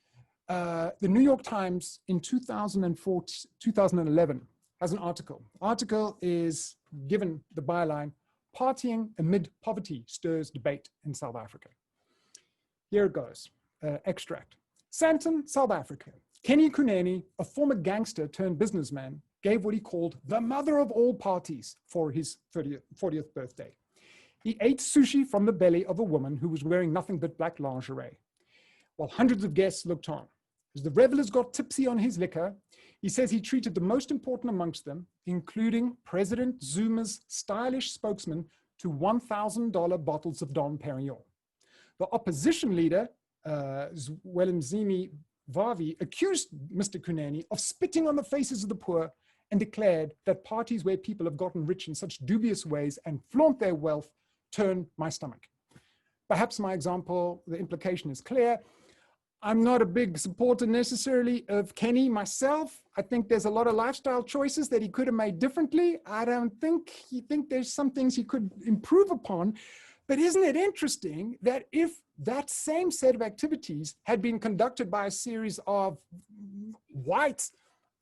The New York Times in 2011 has an article. Article is given the byline, "Partying amid poverty stirs debate in South Africa." Here it goes, extract. Sandton, South Africa. Kenny Kuneni, a former gangster turned businessman, gave what he called the mother of all parties for his 40th birthday. He ate sushi from the belly of a woman who was wearing nothing but black lingerie, while hundreds of guests looked on. As the revelers got tipsy on his liquor, he says he treated the most important amongst them, including President Zuma's stylish spokesman, to $1,000 bottles of Dom Perignon. The opposition leader, Zwelinzimi Vavi, accused Mr. Kuneni of spitting on the faces of the poor and declared that parties where people have gotten rich in such dubious ways and flaunt their wealth turn my stomach. Perhaps my example, the implication is clear. I'm not a big supporter necessarily of Kenny myself. I think there's a lot of lifestyle choices that he could have made differently. I don't think there's some things he could improve upon. But isn't it interesting that if that same set of activities had been conducted by a series of white,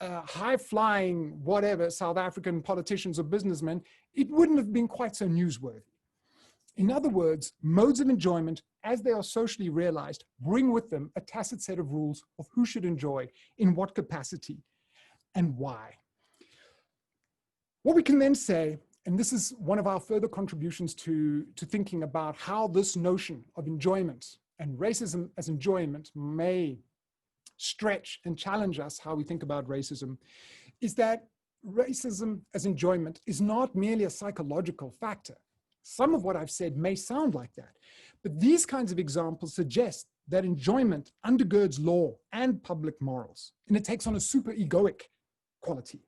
high-flying, whatever, South African politicians or businessmen, it wouldn't have been quite so newsworthy. In other words, modes of enjoyment, as they are socially realized, bring with them a tacit set of rules of who should enjoy, in what capacity, and why. What we can then say, and this is one of our further contributions to thinking about how this notion of enjoyment and racism as enjoyment may stretch and challenge us, how we think about racism, is that racism as enjoyment is not merely a psychological factor. Some of what I've said may sound like that, but these kinds of examples suggest that enjoyment undergirds law and public morals, and it takes on a super egoic quality.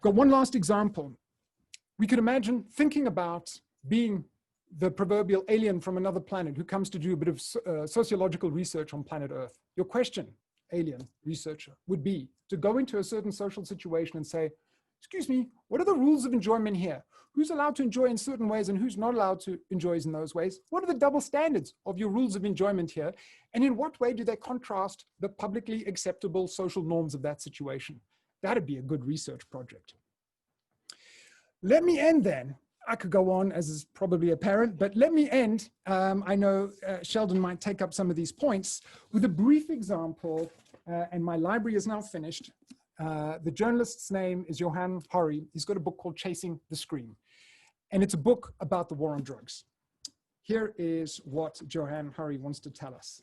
Got one last example. We could imagine thinking about being the proverbial alien from another planet who comes to do a bit of sociological research on planet Earth. Your question, alien researcher, would be to go into a certain social situation and say, excuse me, what are the rules of enjoyment here? Who's allowed to enjoy in certain ways and who's not allowed to enjoy in those ways? What are the double standards of your rules of enjoyment here? And in what way do they contrast the publicly acceptable social norms of that situation? That'd be a good research project. Let me end then. I could go on, as is probably apparent, but let me end. I know Sheldon might take up some of these points with a brief example, and my library is now finished. The journalist's name is Johann Hari. He's got a book called Chasing the Scream, and it's a book about the war on drugs. Here is what Johann Hari wants to tell us.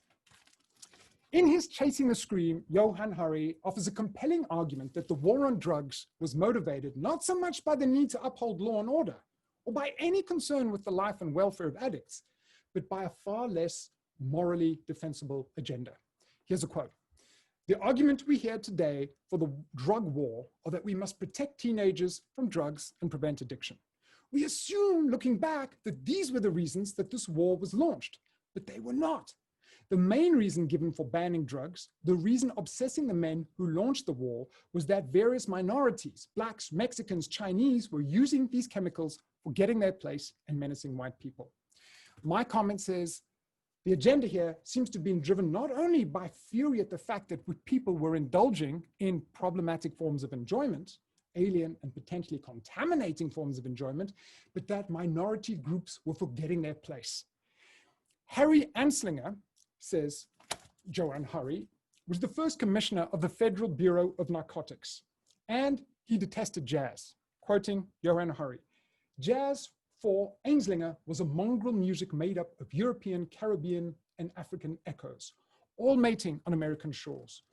In his Chasing the Scream, Johann Hari offers a compelling argument that the war on drugs was motivated not so much by the need to uphold law and order, or by any concern with the life and welfare of addicts, but by a far less morally defensible agenda. Here's a quote. The argument we hear today for the drug war are that we must protect teenagers from drugs and prevent addiction. We assume, looking back, that these were the reasons that this war was launched, but they were not. The main reason given for banning drugs, the reason obsessing the men who launched the war, was that various minorities, blacks, Mexicans, Chinese, were using these chemicals for getting their place and menacing white people. My comment says, the agenda here seems to be driven not only by fury at the fact that people were indulging in problematic forms of enjoyment, alien and potentially contaminating forms of enjoyment, but that minority groups were forgetting their place. Harry Anslinger says, Johann Hari was the first commissioner of the Federal Bureau of Narcotics, and he detested jazz. Quoting Johann Hari, jazz for Anslinger was a mongrel music made up of European, Caribbean, and African echoes, all mating on American shores.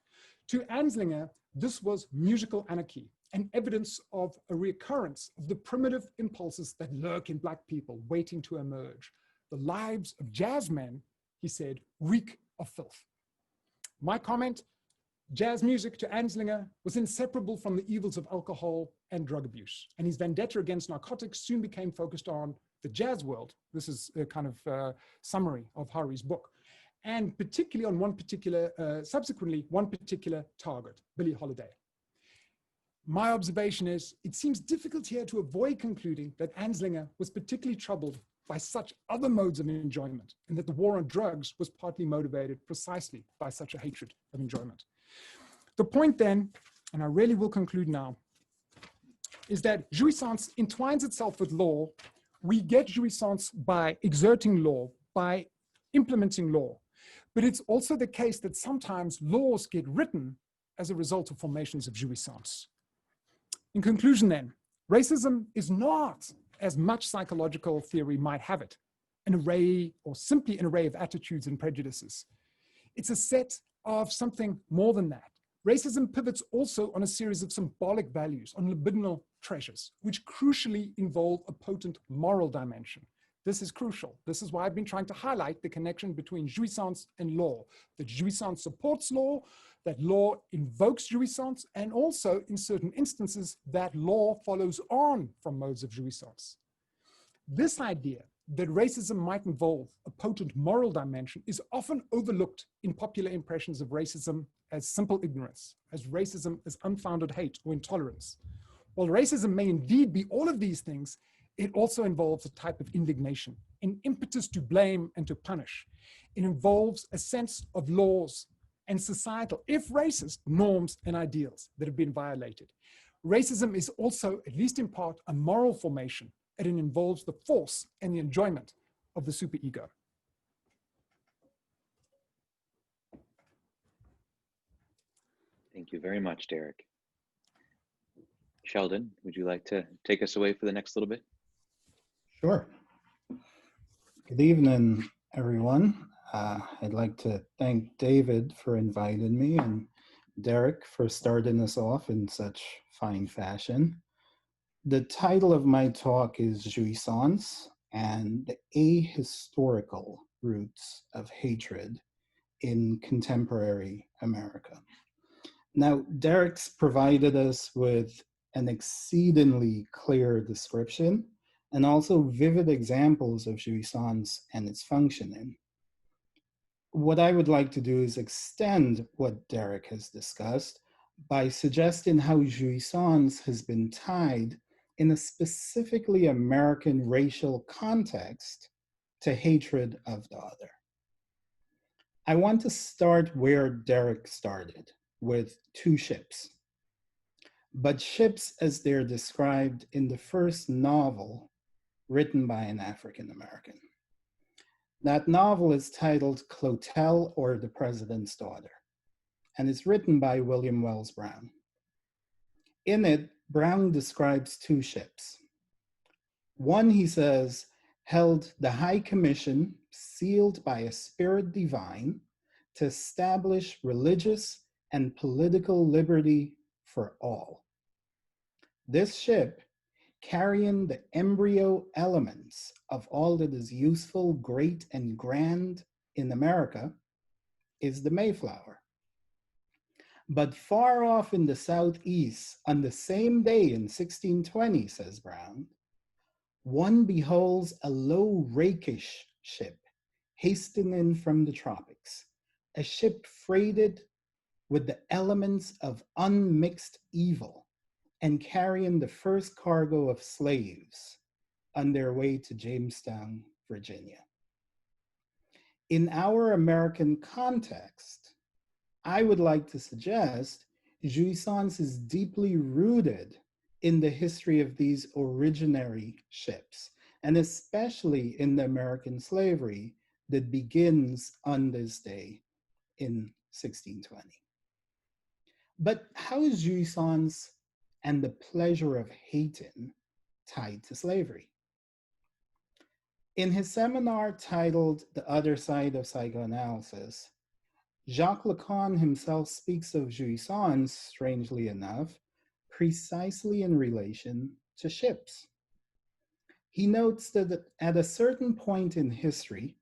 To Anslinger, this was musical anarchy, and evidence of a recurrence of the primitive impulses that lurk in Black people waiting to emerge. The lives of jazzmen, he said, reek of filth. My comment, jazz music to Anslinger was inseparable from the evils of alcohol and drug abuse, and his vendetta against narcotics soon became focused on the jazz world. This is a kind of summary of Hari's book, and particularly on one particular, subsequently, one particular target, Billie Holiday. My observation is, it seems difficult here to avoid concluding that Anslinger was particularly troubled by such other modes of enjoyment, and that the war on drugs was partly motivated precisely by such a hatred of enjoyment. The point then, and I really will conclude now, is that jouissance entwines itself with law. We get jouissance by exerting law, by implementing law, but it's also the case that sometimes laws get written as a result of formations of jouissance. In conclusion then, racism is not, as much psychological theory might have it, an array or simply an array of attitudes and prejudices. It's a set of something more than that. Racism pivots also on a series of symbolic values, on libidinal treasures, which crucially involve a potent moral dimension. This is crucial. This is why I've been trying to highlight the connection between jouissance and law, that jouissance supports law, that law invokes jouissance, and also in certain instances that law follows on from modes of jouissance. This idea that racism might involve a potent moral dimension is often overlooked in popular impressions of racism as simple ignorance, as racism as unfounded hate or intolerance. While racism may indeed be all of these things, it also involves a type of indignation, an impetus to blame and to punish. It involves a sense of laws and societal, if racist, norms and ideals that have been violated. Racism is also, at least in part, a moral formation, and it involves the force and the enjoyment of the superego. Thank you very much, Derek. Sheldon, would you like to take us away for the next little bit? Sure. Good evening, everyone. I'd like to thank David for inviting me and Derek for starting us off in such fine fashion. The title of my talk is Jouissance and the Ahistorical Roots of Hatred in Contemporary America. Now, Derek's provided us with an exceedingly clear description and also vivid examples of jouissance and its functioning. What I would like to do is extend what Derek has discussed by suggesting how jouissance has been tied in a specifically American racial context to hatred of the other. I want to start where Derek started, with two ships. But ships as they're described in the first novel written by an African American. That novel is titled Clotel or the President's Daughter, and it's written by William Wells Brown. In it, Brown describes two ships. One, he says, held the high commission sealed by a spirit divine to establish religious and political liberty for all. This ship, carrying the embryo elements of all that is useful, great, and grand in America, is the Mayflower. But far off in the southeast, on the same day in 1620, says Brown, one beholds a low rakish ship hastening from the tropics, a ship freighted with the elements of unmixed evil and carrying the first cargo of slaves on their way to Jamestown, Virginia. In our American context, I would like to suggest jouissance is deeply rooted in the history of these originary ships, and especially in the American slavery that begins on this day in 1620. But how is jouissance and the pleasure of hating tied to slavery? In his seminar titled The Other Side of Psychoanalysis, Jacques Lacan himself speaks of jouissance, strangely enough, precisely in relation to ships. He notes that at a certain point in history,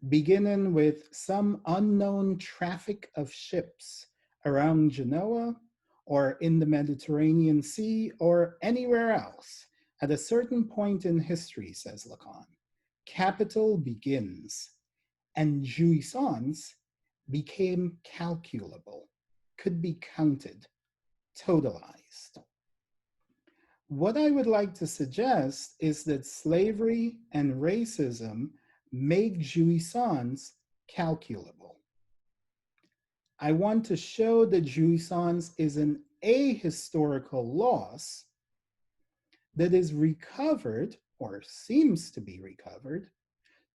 beginning with some unknown traffic of ships around Genoa or in the Mediterranean Sea or anywhere else, at a certain point in history, says Lacan, capital begins and jouissance became calculable, could be counted, totalized. What I would like to suggest is that slavery and racism make jouissance calculable. I want to show that jouissance is an ahistorical loss that is recovered, or seems to be recovered,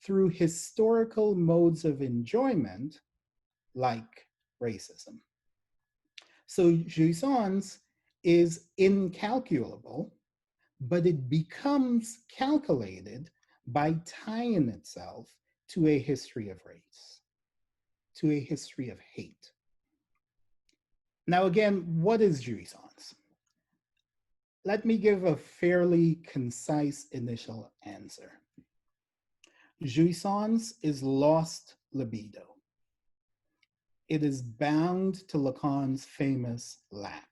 through historical modes of enjoyment like racism. So jouissance is incalculable, but it becomes calculated by tying itself to a history of race, to a history of hate. Now again, what is jouissance? Let me give a fairly concise initial answer. Jouissance is lost libido. It is bound to Lacan's famous lack.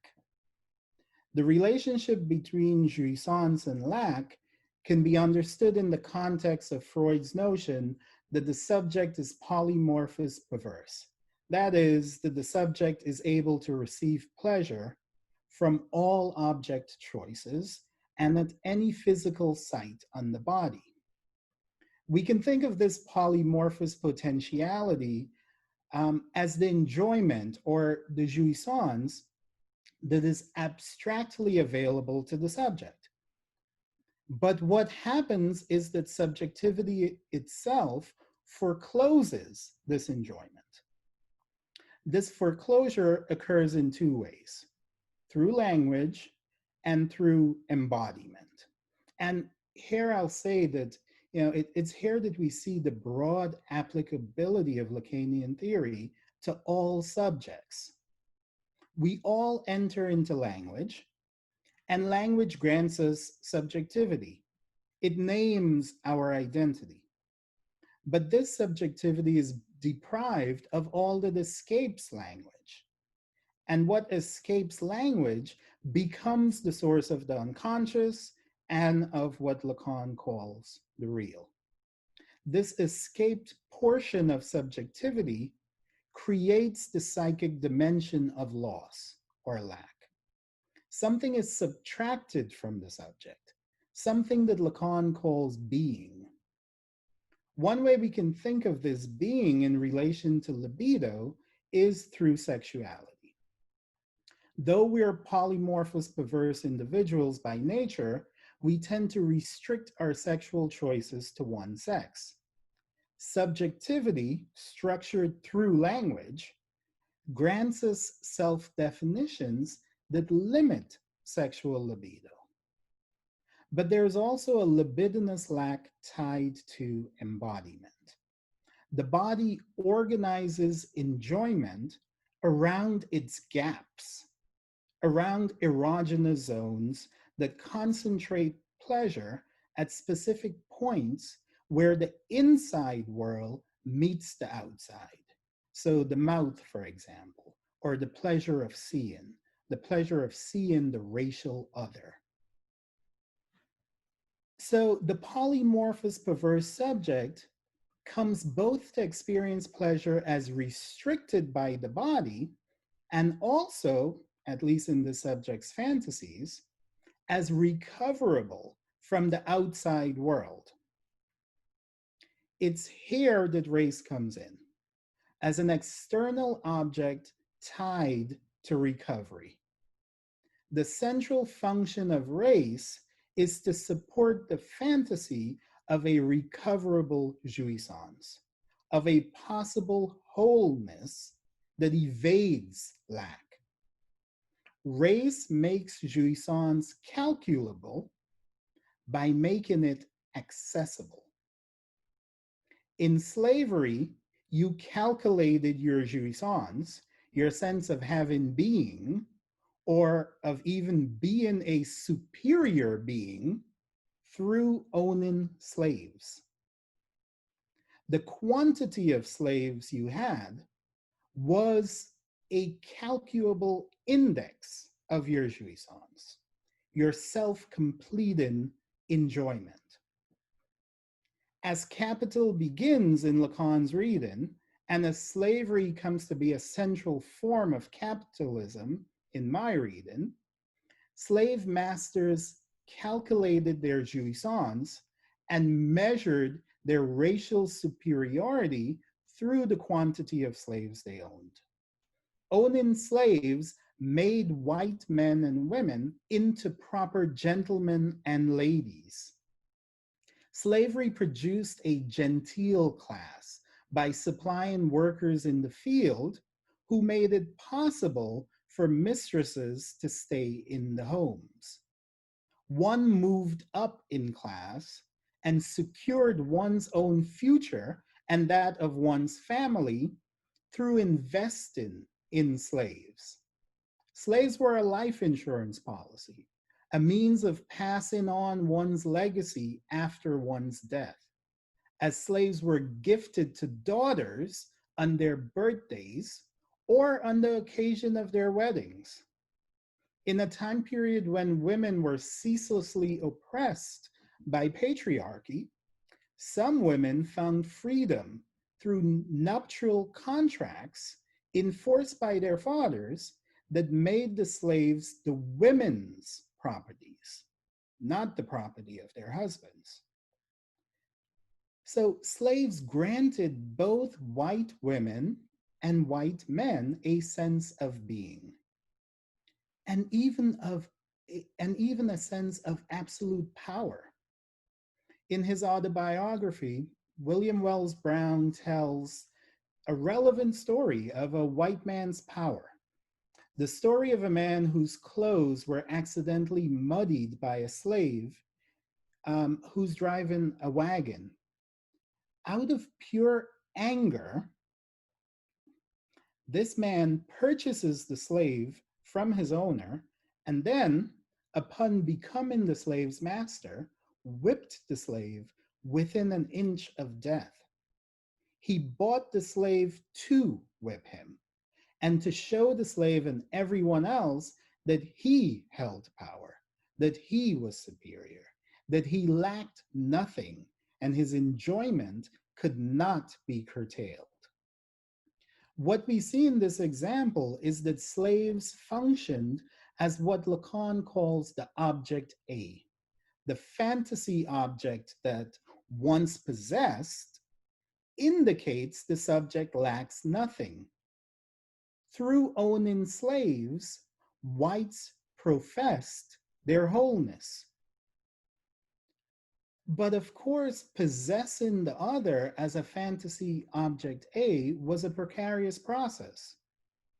The relationship between jouissance and lack can be understood in the context of Freud's notion that the subject is polymorphous perverse. That is, that the subject is able to receive pleasure from all object choices and at any physical site on the body. We can think of this polymorphous potentiality as the enjoyment or the jouissance that is abstractly available to the subject. But what happens is that subjectivity itself forecloses this enjoyment. This foreclosure occurs in two ways, through language and through embodiment. And here I'll say that it's here that we see the broad applicability of Lacanian theory to all subjects. We all enter into language, and language grants us subjectivity. It names our identity. But this subjectivity is deprived of all that escapes language. And what escapes language becomes the source of the unconscious and of what Lacan calls the real. This escaped portion of subjectivity creates the psychic dimension of loss or lack. Something is subtracted from the subject, something that Lacan calls being. One way we can think of this being in relation to libido is through sexuality. Though we are polymorphous perverse individuals by nature, we tend to restrict our sexual choices to one sex. Subjectivity, structured through language, grants us self-definitions that limit sexual libido. But there's also a libidinous lack tied to embodiment. the body organizes enjoyment around its gaps, around erogenous zones that concentrate pleasure at specific points where the inside world meets the outside. So the mouth, for example, or the pleasure of seeing the racial other. So the polymorphous perverse subject comes both to experience pleasure as restricted by the body and also, at least in the subject's fantasies, as recoverable from the outside world. It's here that race comes in, as an external object tied to recovery. The central function of race is to support the fantasy of a recoverable jouissance, of a possible wholeness that evades lack. Race makes jouissance calculable by making it accessible. In slavery, you calculated your jouissance, your sense of having being, or of even being a superior being, through owning slaves. The quantity of slaves you had was a calculable index of your jouissance, your self-completing enjoyment. As capital begins in Lacan's reading, and as slavery comes to be a central form of capitalism in my reading, slave masters calculated their jouissance and measured their racial superiority through the quantity of slaves they owned. Owning slaves made white men and women into proper gentlemen and ladies. Slavery produced a genteel class by supplying workers in the field who made it possible for mistresses to stay in the homes. One moved up in class and secured one's own future and that of one's family through investing in slaves. Slaves were a life insurance policy, a means of passing on one's legacy after one's death, as slaves were gifted to daughters on their birthdays or on the occasion of their weddings. In a time period when women were ceaselessly oppressed by patriarchy, some women found freedom through nuptial contracts enforced by their fathers that made the slaves the women's properties, not the property of their husbands. So slaves granted both white women and white men a sense of being, and even a sense of absolute power. In his autobiography, William Wells Brown tells a relevant story of a white man's power. The story of a man whose clothes were accidentally muddied by a slave who's driving a wagon. Out of pure anger, this man purchases the slave from his owner, and then, upon becoming the slave's master, whipped the slave within an inch of death. He bought the slave to whip him, and to show the slave and everyone else that he held power, that he was superior, that he lacked nothing, and his enjoyment could not be curtailed. What we see in this example is that slaves functioned as what Lacan calls the object A, the fantasy object that, once possessed, indicates the subject lacks nothing. Through owning slaves, whites professed their wholeness. But of course, possessing the other as a fantasy object A was a precarious process.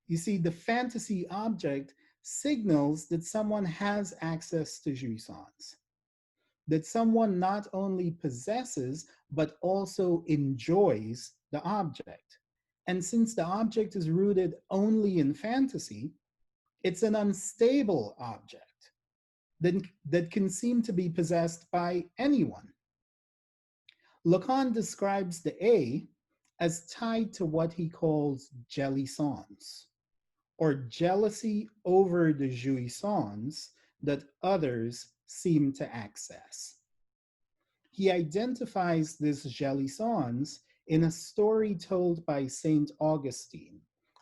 You see, the fantasy object signals that someone has access to jouissance, that someone not only possesses, but also enjoys the object. And since the object is rooted only in fantasy, it's an unstable object that can seem to be possessed by anyone. Lacan describes the A as tied to what he calls jouissance, or jealousy over the jouissance that others seem to access. He identifies this jouissance in a story told by Saint Augustine,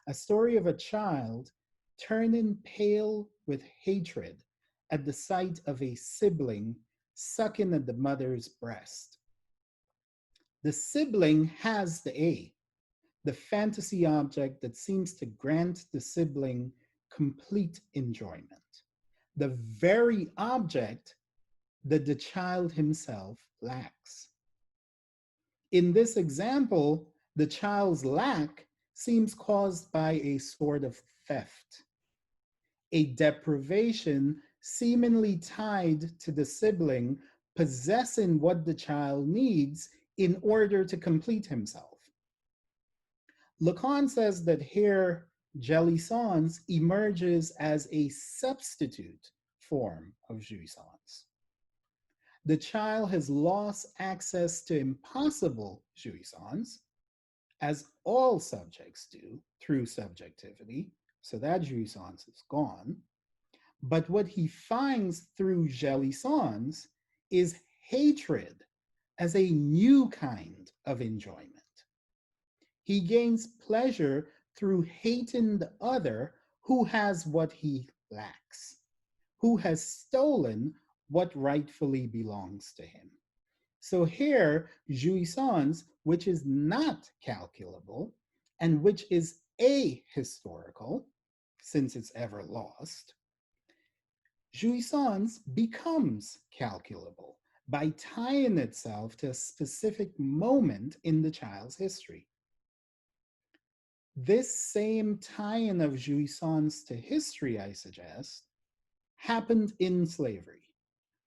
a story of a child turning pale with hatred at the sight of a sibling sucking at the mother's breast. The sibling has the A, the fantasy object that seems to grant the sibling complete enjoyment, the very object that the child himself lacks. In this example, the child's lack seems caused by a sort of theft, a deprivation seemingly tied to the sibling possessing what the child needs in order to complete himself. Lacan says that here, jouissance emerges as a substitute form of jouissance. The child has lost access to impossible jouissance, as all subjects do through subjectivity, so that jouissance is gone. But what he finds through jouissance is hatred as a new kind of enjoyment. He gains pleasure through hating the other who has what he lacks, who has stolen what rightfully belongs to him. So here, jouissance, which is not calculable and which is ahistorical, since it's ever lost, jouissance becomes calculable by tying itself to a specific moment in the child's history. This same tie-in of jouissance to history, I suggest, happened in slavery,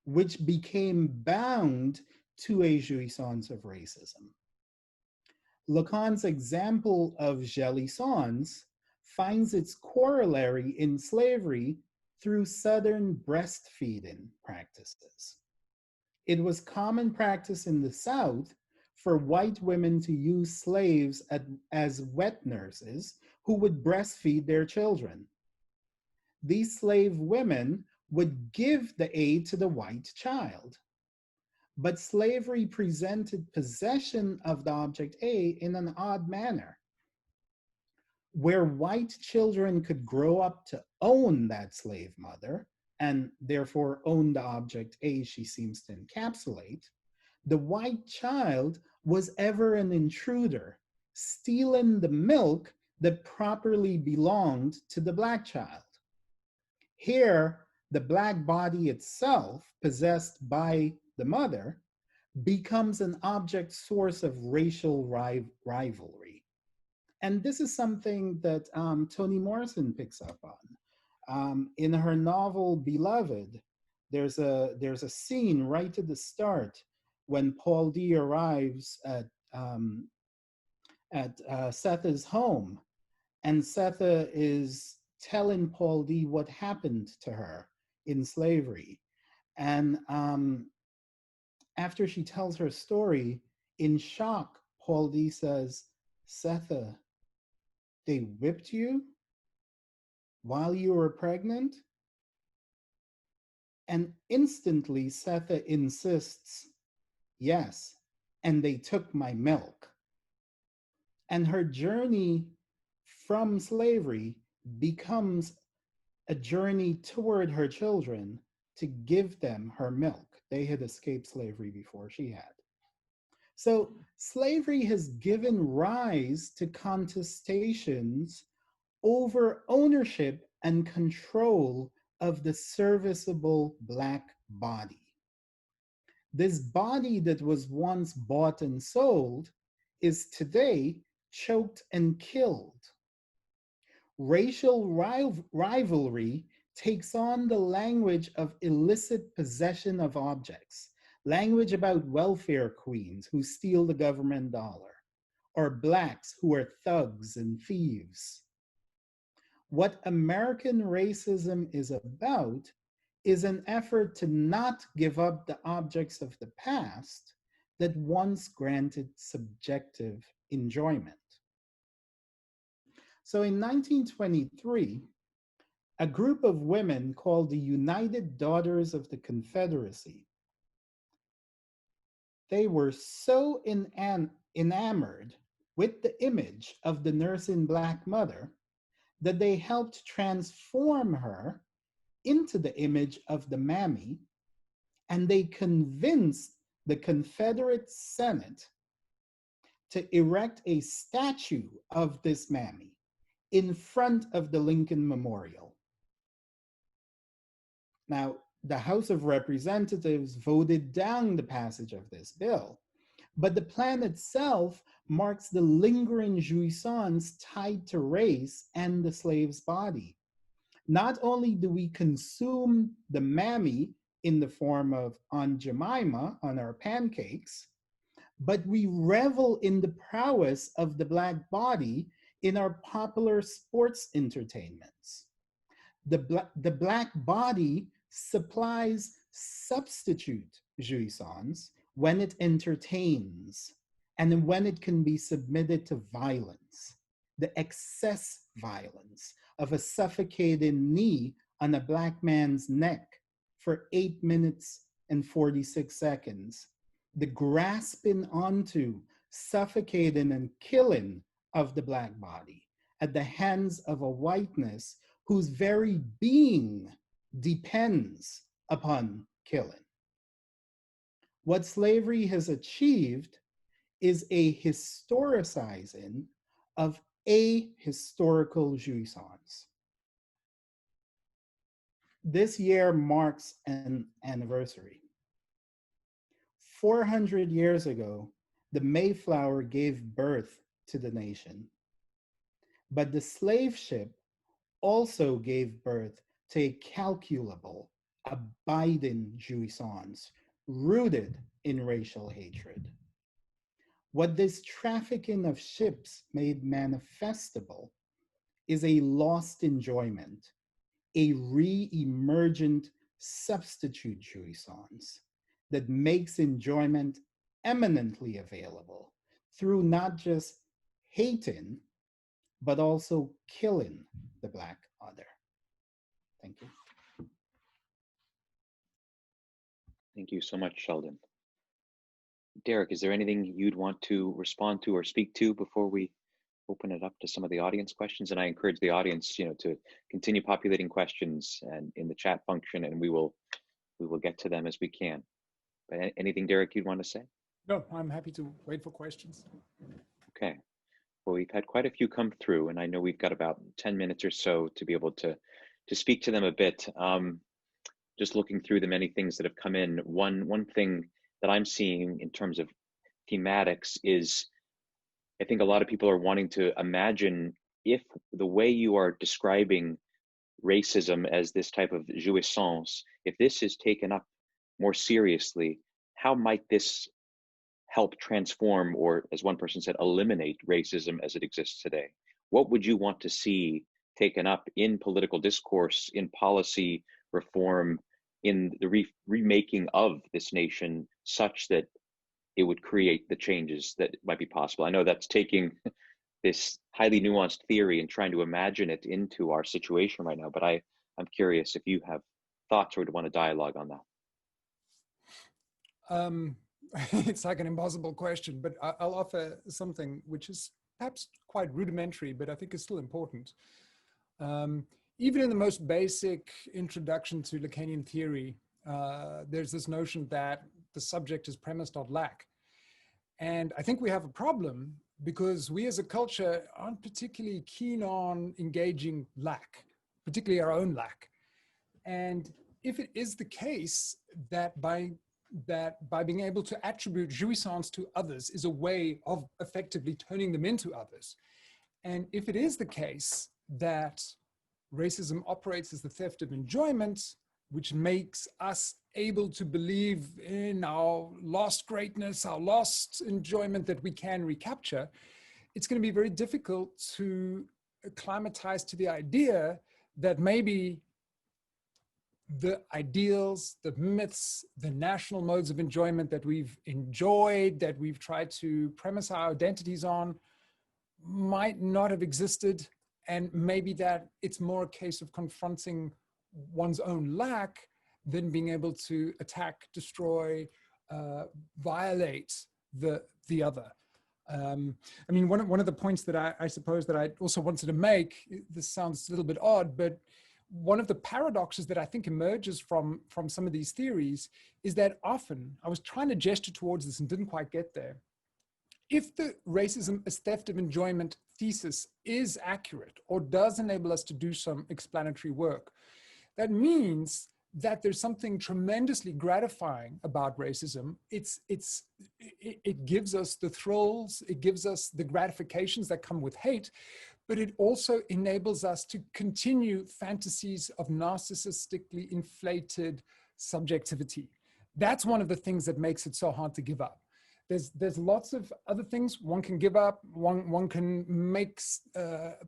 which became bound to a jouissance of racism. Lacan's example of jouissance finds its corollary in slavery through Southern breastfeeding practices. It was common practice in the South for white women to use slaves as wet nurses who would breastfeed their children. These slave women would give the aid to the white child. But slavery presented possession of the object A in an odd manner, where white children could grow up to own that slave mother and therefore own the object A she seems to encapsulate. The white child was ever an intruder, stealing the milk that properly belonged to the black child. Here, the black body itself, possessed by the mother, becomes an object source of racial rivalry. And this is something that Toni Morrison picks up on. In her novel Beloved, there's a scene right at the start when Paul D arrives at Setha's home, and Setha is telling Paul D what happened to her in slavery. And after she tells her story, in shock, Paul D says, "Setha, they whipped you while you were pregnant?" And instantly Setha insists, "Yes, and they took my milk." And her journey from slavery becomes a journey toward her children to give them her milk. They had escaped slavery before she had. So slavery has given rise to contestations over ownership and control of the serviceable black body. This body that was once bought and sold is today choked and killed. Racial rivalry takes on the language of illicit possession of objects, language about welfare queens who steal the government dollar, or blacks who are thugs and thieves. What American racism is about is an effort to not give up the objects of the past that once granted subjective enjoyment. So in 1923, a group of women called the United Daughters of the Confederacy, they were so enamored with the image of the nursing Black mother that they helped transform her into the image of the Mammy, and they convinced the Confederate Senate to erect a statue of this Mammy in front of the Lincoln Memorial. Now, the House of Representatives voted down the passage of this bill, but the plan itself marks the lingering jouissance tied to race and the slave's body. Not only do we consume the Mammy in the form of Aunt Jemima on our pancakes, but we revel in the prowess of the Black body in our popular sports entertainments. The Black body supplies substitute jouissance when it entertains and when it can be submitted to violence, the excess violence of a suffocating knee on a Black man's neck for 8 minutes and 46 seconds, the grasping onto, suffocating and killing of the Black body at the hands of a whiteness whose very being depends upon killing. What slavery has achieved is a historicizing of a historical jouissance. This year marks an anniversary. 400 years ago, the Mayflower gave birth to the nation, but the slave ship also gave birth to a calculable, abiding jouissance rooted in racial hatred. What this trafficking of ships made manifestable is a lost enjoyment, a re-emergent substitute jouissance that makes enjoyment eminently available through not just hating, but also killing the Black other. Thank you. Thank you so much, Sheldon. Derek, is there anything you'd want to respond to or speak to before we open it up to some of the audience questions? And I encourage the audience, to continue populating questions and in the chat function, and we will get to them as we can. But anything, Derek, you'd want to say? No, I'm happy to wait for questions. Okay. Well, we've had quite a few come through, and I know we've got about 10 minutes or so to be able to speak to them a bit. Just looking through the many things that have come in, one thing that I'm seeing in terms of thematics is, I think a lot of people are wanting to imagine if the way you are describing racism as this type of jouissance, if this is taken up more seriously, how might this help transform, or as one person said, eliminate racism as it exists today? What would you want to see taken up in political discourse, in policy reform, in the remaking of this nation, such that it would create the changes that might be possible? I know that's taking this highly nuanced theory and trying to imagine it into our situation right now, but I'm curious if you have thoughts or would want to dialogue on that. It's like an impossible question, but I'll offer something which is perhaps quite rudimentary, but I think is still important. Even in the most basic introduction to Lacanian theory, there's this notion that the subject is premise, not lack. And I think we have a problem because we as a culture aren't particularly keen on engaging lack, particularly our own lack. And if it is the case that by being able to attribute jouissance to others is a way of effectively turning them into others, and if it is the case that racism operates as the theft of enjoyment, which makes us able to believe in our lost greatness, our lost enjoyment that we can recapture, it's going to be very difficult to acclimatize to the idea that maybe the ideals, the myths, the national modes of enjoyment that we've enjoyed, that we've tried to premise our identities on, might not have existed. And maybe that it's more a case of confronting one's own lack than being able to attack, destroy, violate the other. I mean, one of the points that I suppose that I also wanted to make, this sounds a little bit odd, but one of the paradoxes that I think emerges from some of these theories is that often, I was trying to gesture towards this and didn't quite get there. If the racism as theft of enjoyment thesis is accurate or does enable us to do some explanatory work, that means that there's something tremendously gratifying about racism. It gives us the thrills, it gives us the gratifications that come with hate, but it also enables us to continue fantasies of narcissistically inflated subjectivity. That's one of the things that makes it so hard to give up. There's lots of other things one can give up. One can make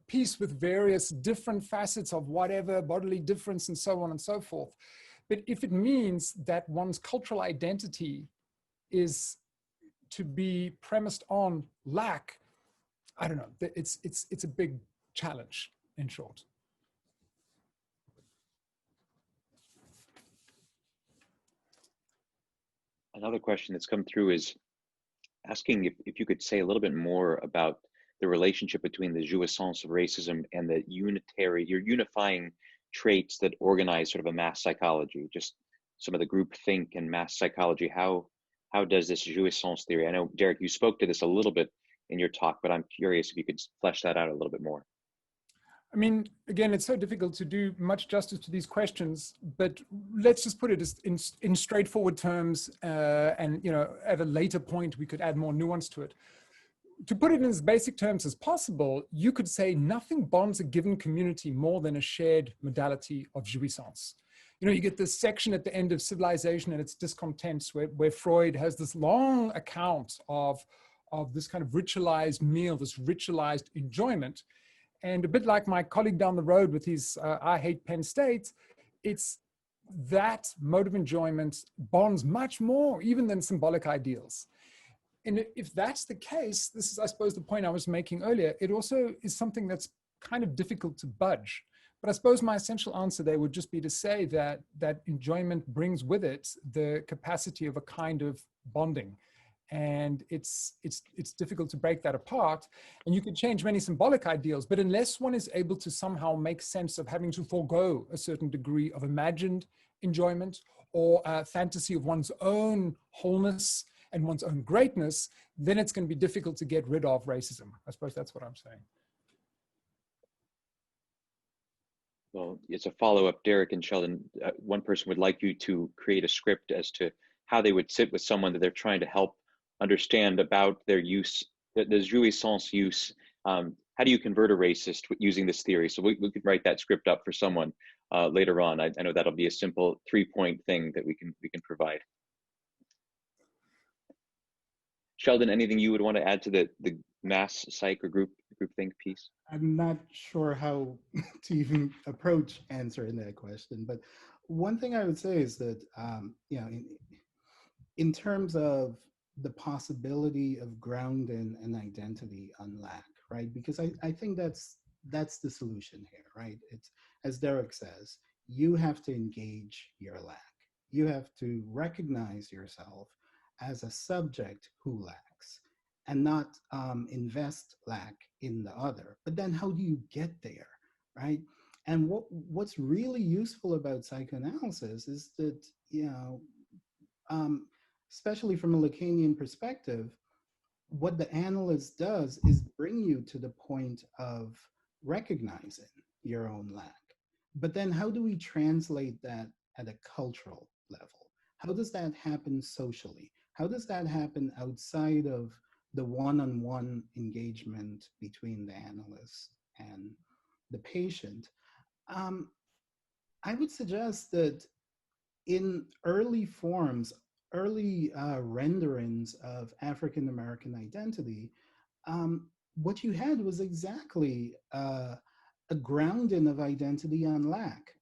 peace with various different facets of whatever bodily difference and so on and so forth. But if it means that one's cultural identity is to be premised on lack, I don't know. It's a big challenge, in short. Another question that's come through is asking if you could say a little bit more about the relationship between the jouissance of racism and the your unifying traits that organize sort of a mass psychology, just some of the group think and mass psychology. How does this jouissance theory, I know, Derek, you spoke to this a little bit in your talk, but I'm curious if you could flesh that out a little bit more. I mean, again, it's so difficult to do much justice to these questions, but let's just put it in straightforward terms, and at a later point, we could add more nuance to it. To put it in as basic terms as possible, you could say nothing bonds a given community more than a shared modality of jouissance. You get this section at the end of Civilization and its Discontents where Freud has this long account of this kind of ritualized meal, this ritualized enjoyment. And a bit like my colleague down the road with his I Hate Penn State, it's that mode of enjoyment bonds much more even than symbolic ideals. And if that's the case, this is, I suppose, the point I was making earlier, it also is something that's kind of difficult to budge. But I suppose my essential answer there would just be to say that enjoyment brings with it the capacity of a kind of bonding. And it's difficult to break that apart. And you can change many symbolic ideals, but unless one is able to somehow make sense of having to forego a certain degree of imagined enjoyment or a fantasy of one's own wholeness and one's own greatness, then it's going to be difficult to get rid of racism. I suppose that's what I'm saying. Well, it's a follow-up, Derek and Sheldon. One person would like you to create a script as to how they would sit with someone that they're trying to help understand about their use, the jouissance use. How do you convert a racist using this theory? So we could write that script up for someone later on. I know that'll be a simple 3-point thing that we can provide. Sheldon, anything you would want to add to the mass psych or group think piece? I'm not sure how to even approach answering that question, but one thing I would say is that in terms of the possibility of grounding an identity on lack, right? Because I think that's the solution here, right? It's, as Derek says, you have to engage your lack. You have to recognize yourself as a subject who lacks and not invest lack in the other. But then how do you get there, right? And what's really useful about psychoanalysis is that, especially from a Lacanian perspective, what the analyst does is bring you to the point of recognizing your own lack. But then how do we translate that at a cultural level? How does that happen socially? How does that happen outside of the one-on-one engagement between the analyst and the patient? I would suggest that in early forms, early renderings of African-American identity, what you had was exactly a grounding of identity on lack.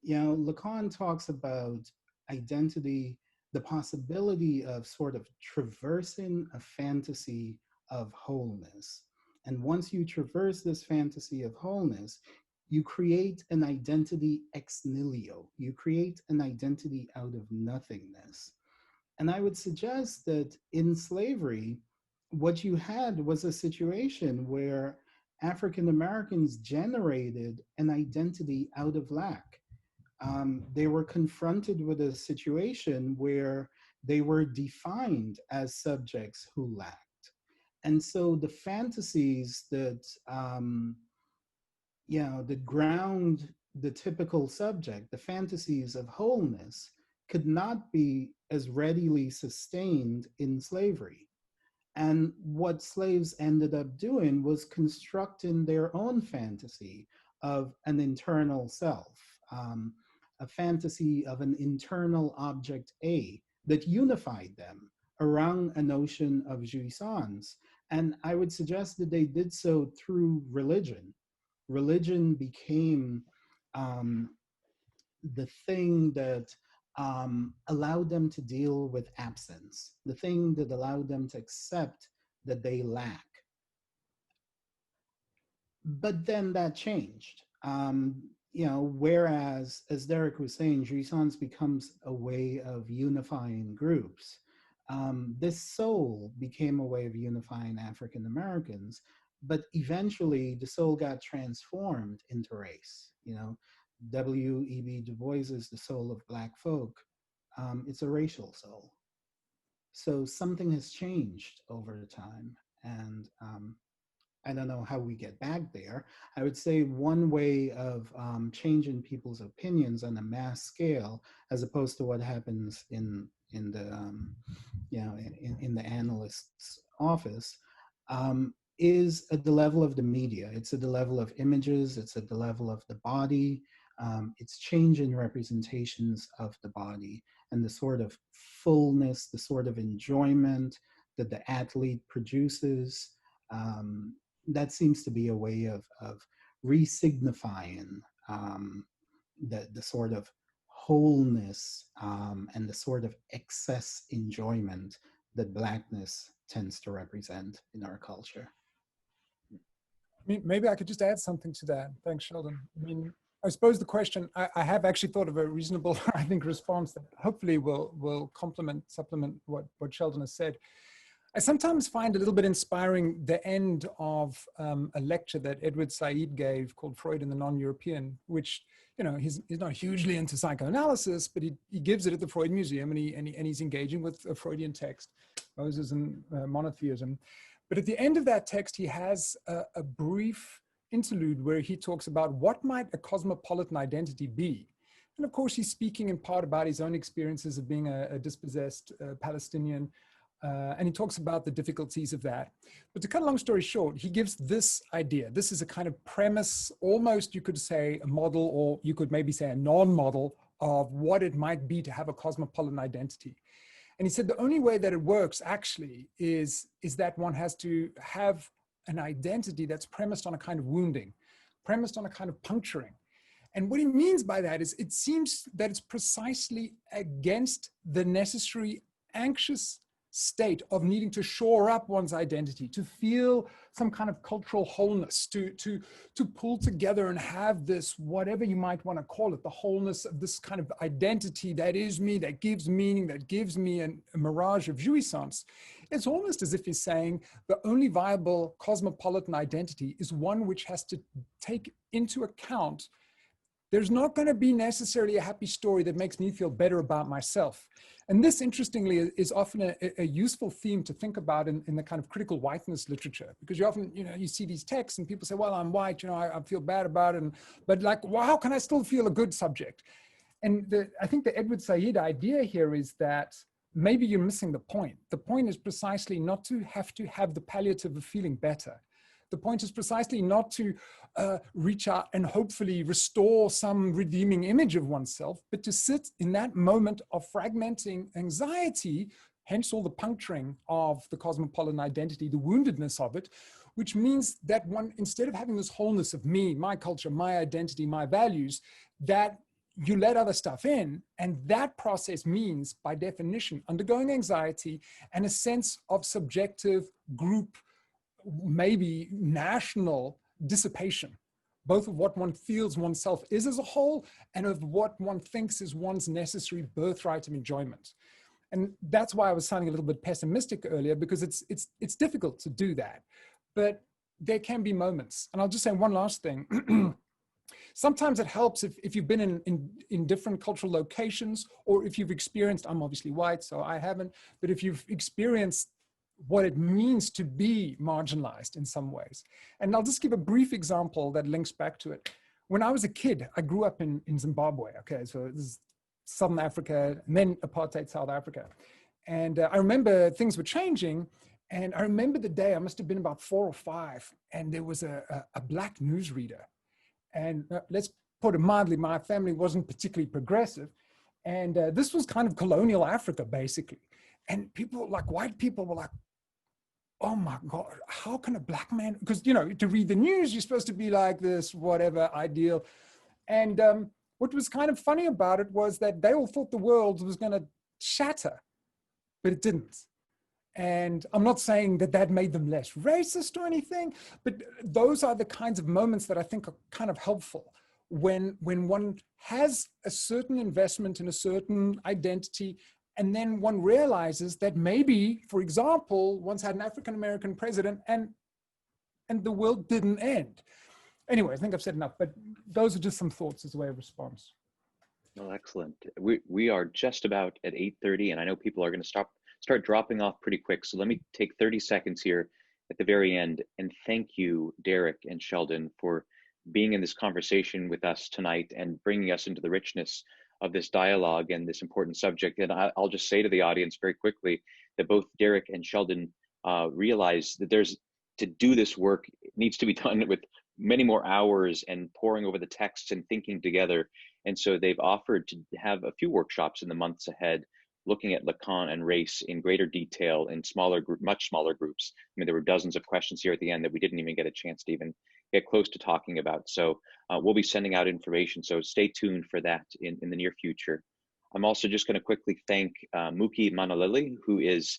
Lacan talks about identity, the possibility of sort of traversing a fantasy of wholeness. And once you traverse this fantasy of wholeness, you create an identity ex nihilo. You create an identity out of nothingness. And I would suggest that in slavery, what you had was a situation where African Americans generated an identity out of lack. They were confronted with a situation where they were defined as subjects who lacked. And so the fantasies that, that ground the typical subject, the fantasies of wholeness, could not be as readily sustained in slavery. And what slaves ended up doing was constructing their own fantasy of an internal self, a fantasy of an internal object A that unified them around a notion of jouissance. And I would suggest that they did so through religion. Religion became the thing that allowed them to deal with absence, the thing that allowed them to accept that they lack. But then that changed. Whereas, as Derek was saying, jouissance becomes a way of unifying groups. This soul became a way of unifying African Americans, but eventually the soul got transformed into race. W.E.B. Du Bois's The Soul of Black Folk, it's a racial soul. So something has changed over time, and I don't know how we get back there. I would say one way of changing people's opinions on a mass scale, as opposed to what happens in the in the analyst's office, is at the level of the media. It's at the level of images. It's at the level of the body. It's changing representations of the body and the sort of fullness, the sort of enjoyment that the athlete produces. That seems to be a way of re-signifying the sort of wholeness and the sort of excess enjoyment that Blackness tends to represent in our culture. Maybe I could just add something to that. Thanks, Sheldon. I suppose the question, I have actually thought of a reasonable, I think, response that hopefully will supplement what Sheldon has said. I sometimes find a little bit inspiring the end of a lecture that Edward Said gave called Freud and the Non-European, which, he's not hugely into psychoanalysis, but he gives it at the Freud Museum, and he's engaging with a Freudian text, Moses and monotheism. But at the end of that text, he has a brief interlude where he talks about what might a cosmopolitan identity be. And of course, he's speaking in part about his own experiences of being a dispossessed Palestinian. And he talks about the difficulties of that. But to cut a long story short, he gives this idea. This is a kind of premise, almost you could say a model, or you could maybe say a non-model of what it might be to have a cosmopolitan identity. And he said the only way that it works actually is that one has to have an identity that's premised on a kind of wounding, premised on a kind of puncturing. And what he means by that is it seems that it's precisely against the necessary anxious state of needing to shore up one's identity, to feel some kind of cultural wholeness, to pull together and have this, whatever you might want to call it, the wholeness of this kind of identity that is me, that gives meaning, that gives me a mirage of jouissance. It's almost as if he's saying the only viable cosmopolitan identity is one which has to take into account there's not going to be necessarily a happy story that makes me feel better about myself. And this, interestingly, is often a useful theme to think about in the kind of critical whiteness literature, because you often, you see these texts and people say, well, I'm white, I feel bad about it. But like, well, how can I still feel a good subject? And I think the Edward Said idea here is that maybe you're missing the point. The point is precisely not to have the palliative of feeling better. The point is precisely not to reach out and hopefully restore some redeeming image of oneself, but to sit in that moment of fragmenting anxiety, hence all the puncturing of the cosmopolitan identity, the woundedness of it, which means that one, instead of having this wholeness of me, my culture, my identity, my values, that you let other stuff in, and that process means, by definition, undergoing anxiety and a sense of subjective group, maybe national dissipation, both of what one feels oneself is as a whole and of what one thinks is one's necessary birthright of enjoyment. And that's why I was sounding a little bit pessimistic earlier, because it's difficult to do that. But there can be moments. And I'll just say one last thing. Sometimes it helps if you've been in different cultural locations, or if you've experienced, I'm obviously white, so I haven't, but if you've experienced what it means to be marginalized in some ways. And I'll just give a brief example that links back to it. When I was a kid, I grew up in Zimbabwe, okay, so this is Southern Africa, and then apartheid South Africa. And I remember things were changing, and I remember the day, I must have been about 4 or 5, and there was a black newsreader. And let's put it mildly, my family wasn't particularly progressive. And this was kind of colonial Africa, basically. And people, like white people, were like, oh my God, how can a black man, because, you know, to read the news, you're supposed to be like this, whatever, ideal. And what was kind of funny about it was that they all thought the world was going to shatter, but it didn't. And I'm not saying that that made them less racist or anything, but those are the kinds of moments that I think are kind of helpful when one has a certain investment in a certain identity, and then one realizes that maybe, for example, once had an African-American president and the world didn't end. Anyway, I think I've said enough, but those are just some thoughts as a way of response. Well, excellent. We are just about at 8:30, and I know people are going to start dropping off pretty quick. So let me take 30 seconds here at the very end and thank you, Derek and Sheldon, for being in this conversation with us tonight and bringing us into the richness of this dialogue and this important subject. And I'll just say to the audience very quickly that both Derek and Sheldon realize that to do this work, it needs to be done with many more hours and poring over the texts and thinking together. And so they've offered to have a few workshops in the months ahead, looking at Lacan and race in greater detail in much smaller groups. I mean, there were dozens of questions here at the end that we didn't even get a chance to even get close to talking about. So we'll be sending out information. So stay tuned for that in the near future. I'm also just going to quickly thank Muki Manalili, who is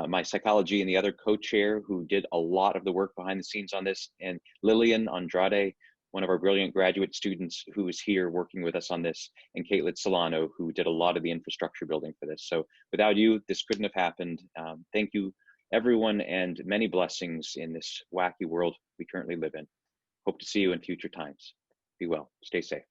my psychology and the other co-chair who did a lot of the work behind the scenes on this, and Lillian Andrade, one of our brilliant graduate students who is here working with us on this, and Caitlin Solano, who did a lot of the infrastructure building for this. So without you, this couldn't have happened. Thank you, everyone, and many blessings in this wacky world we currently live in. Hope to see you in future times. Be well. Stay safe.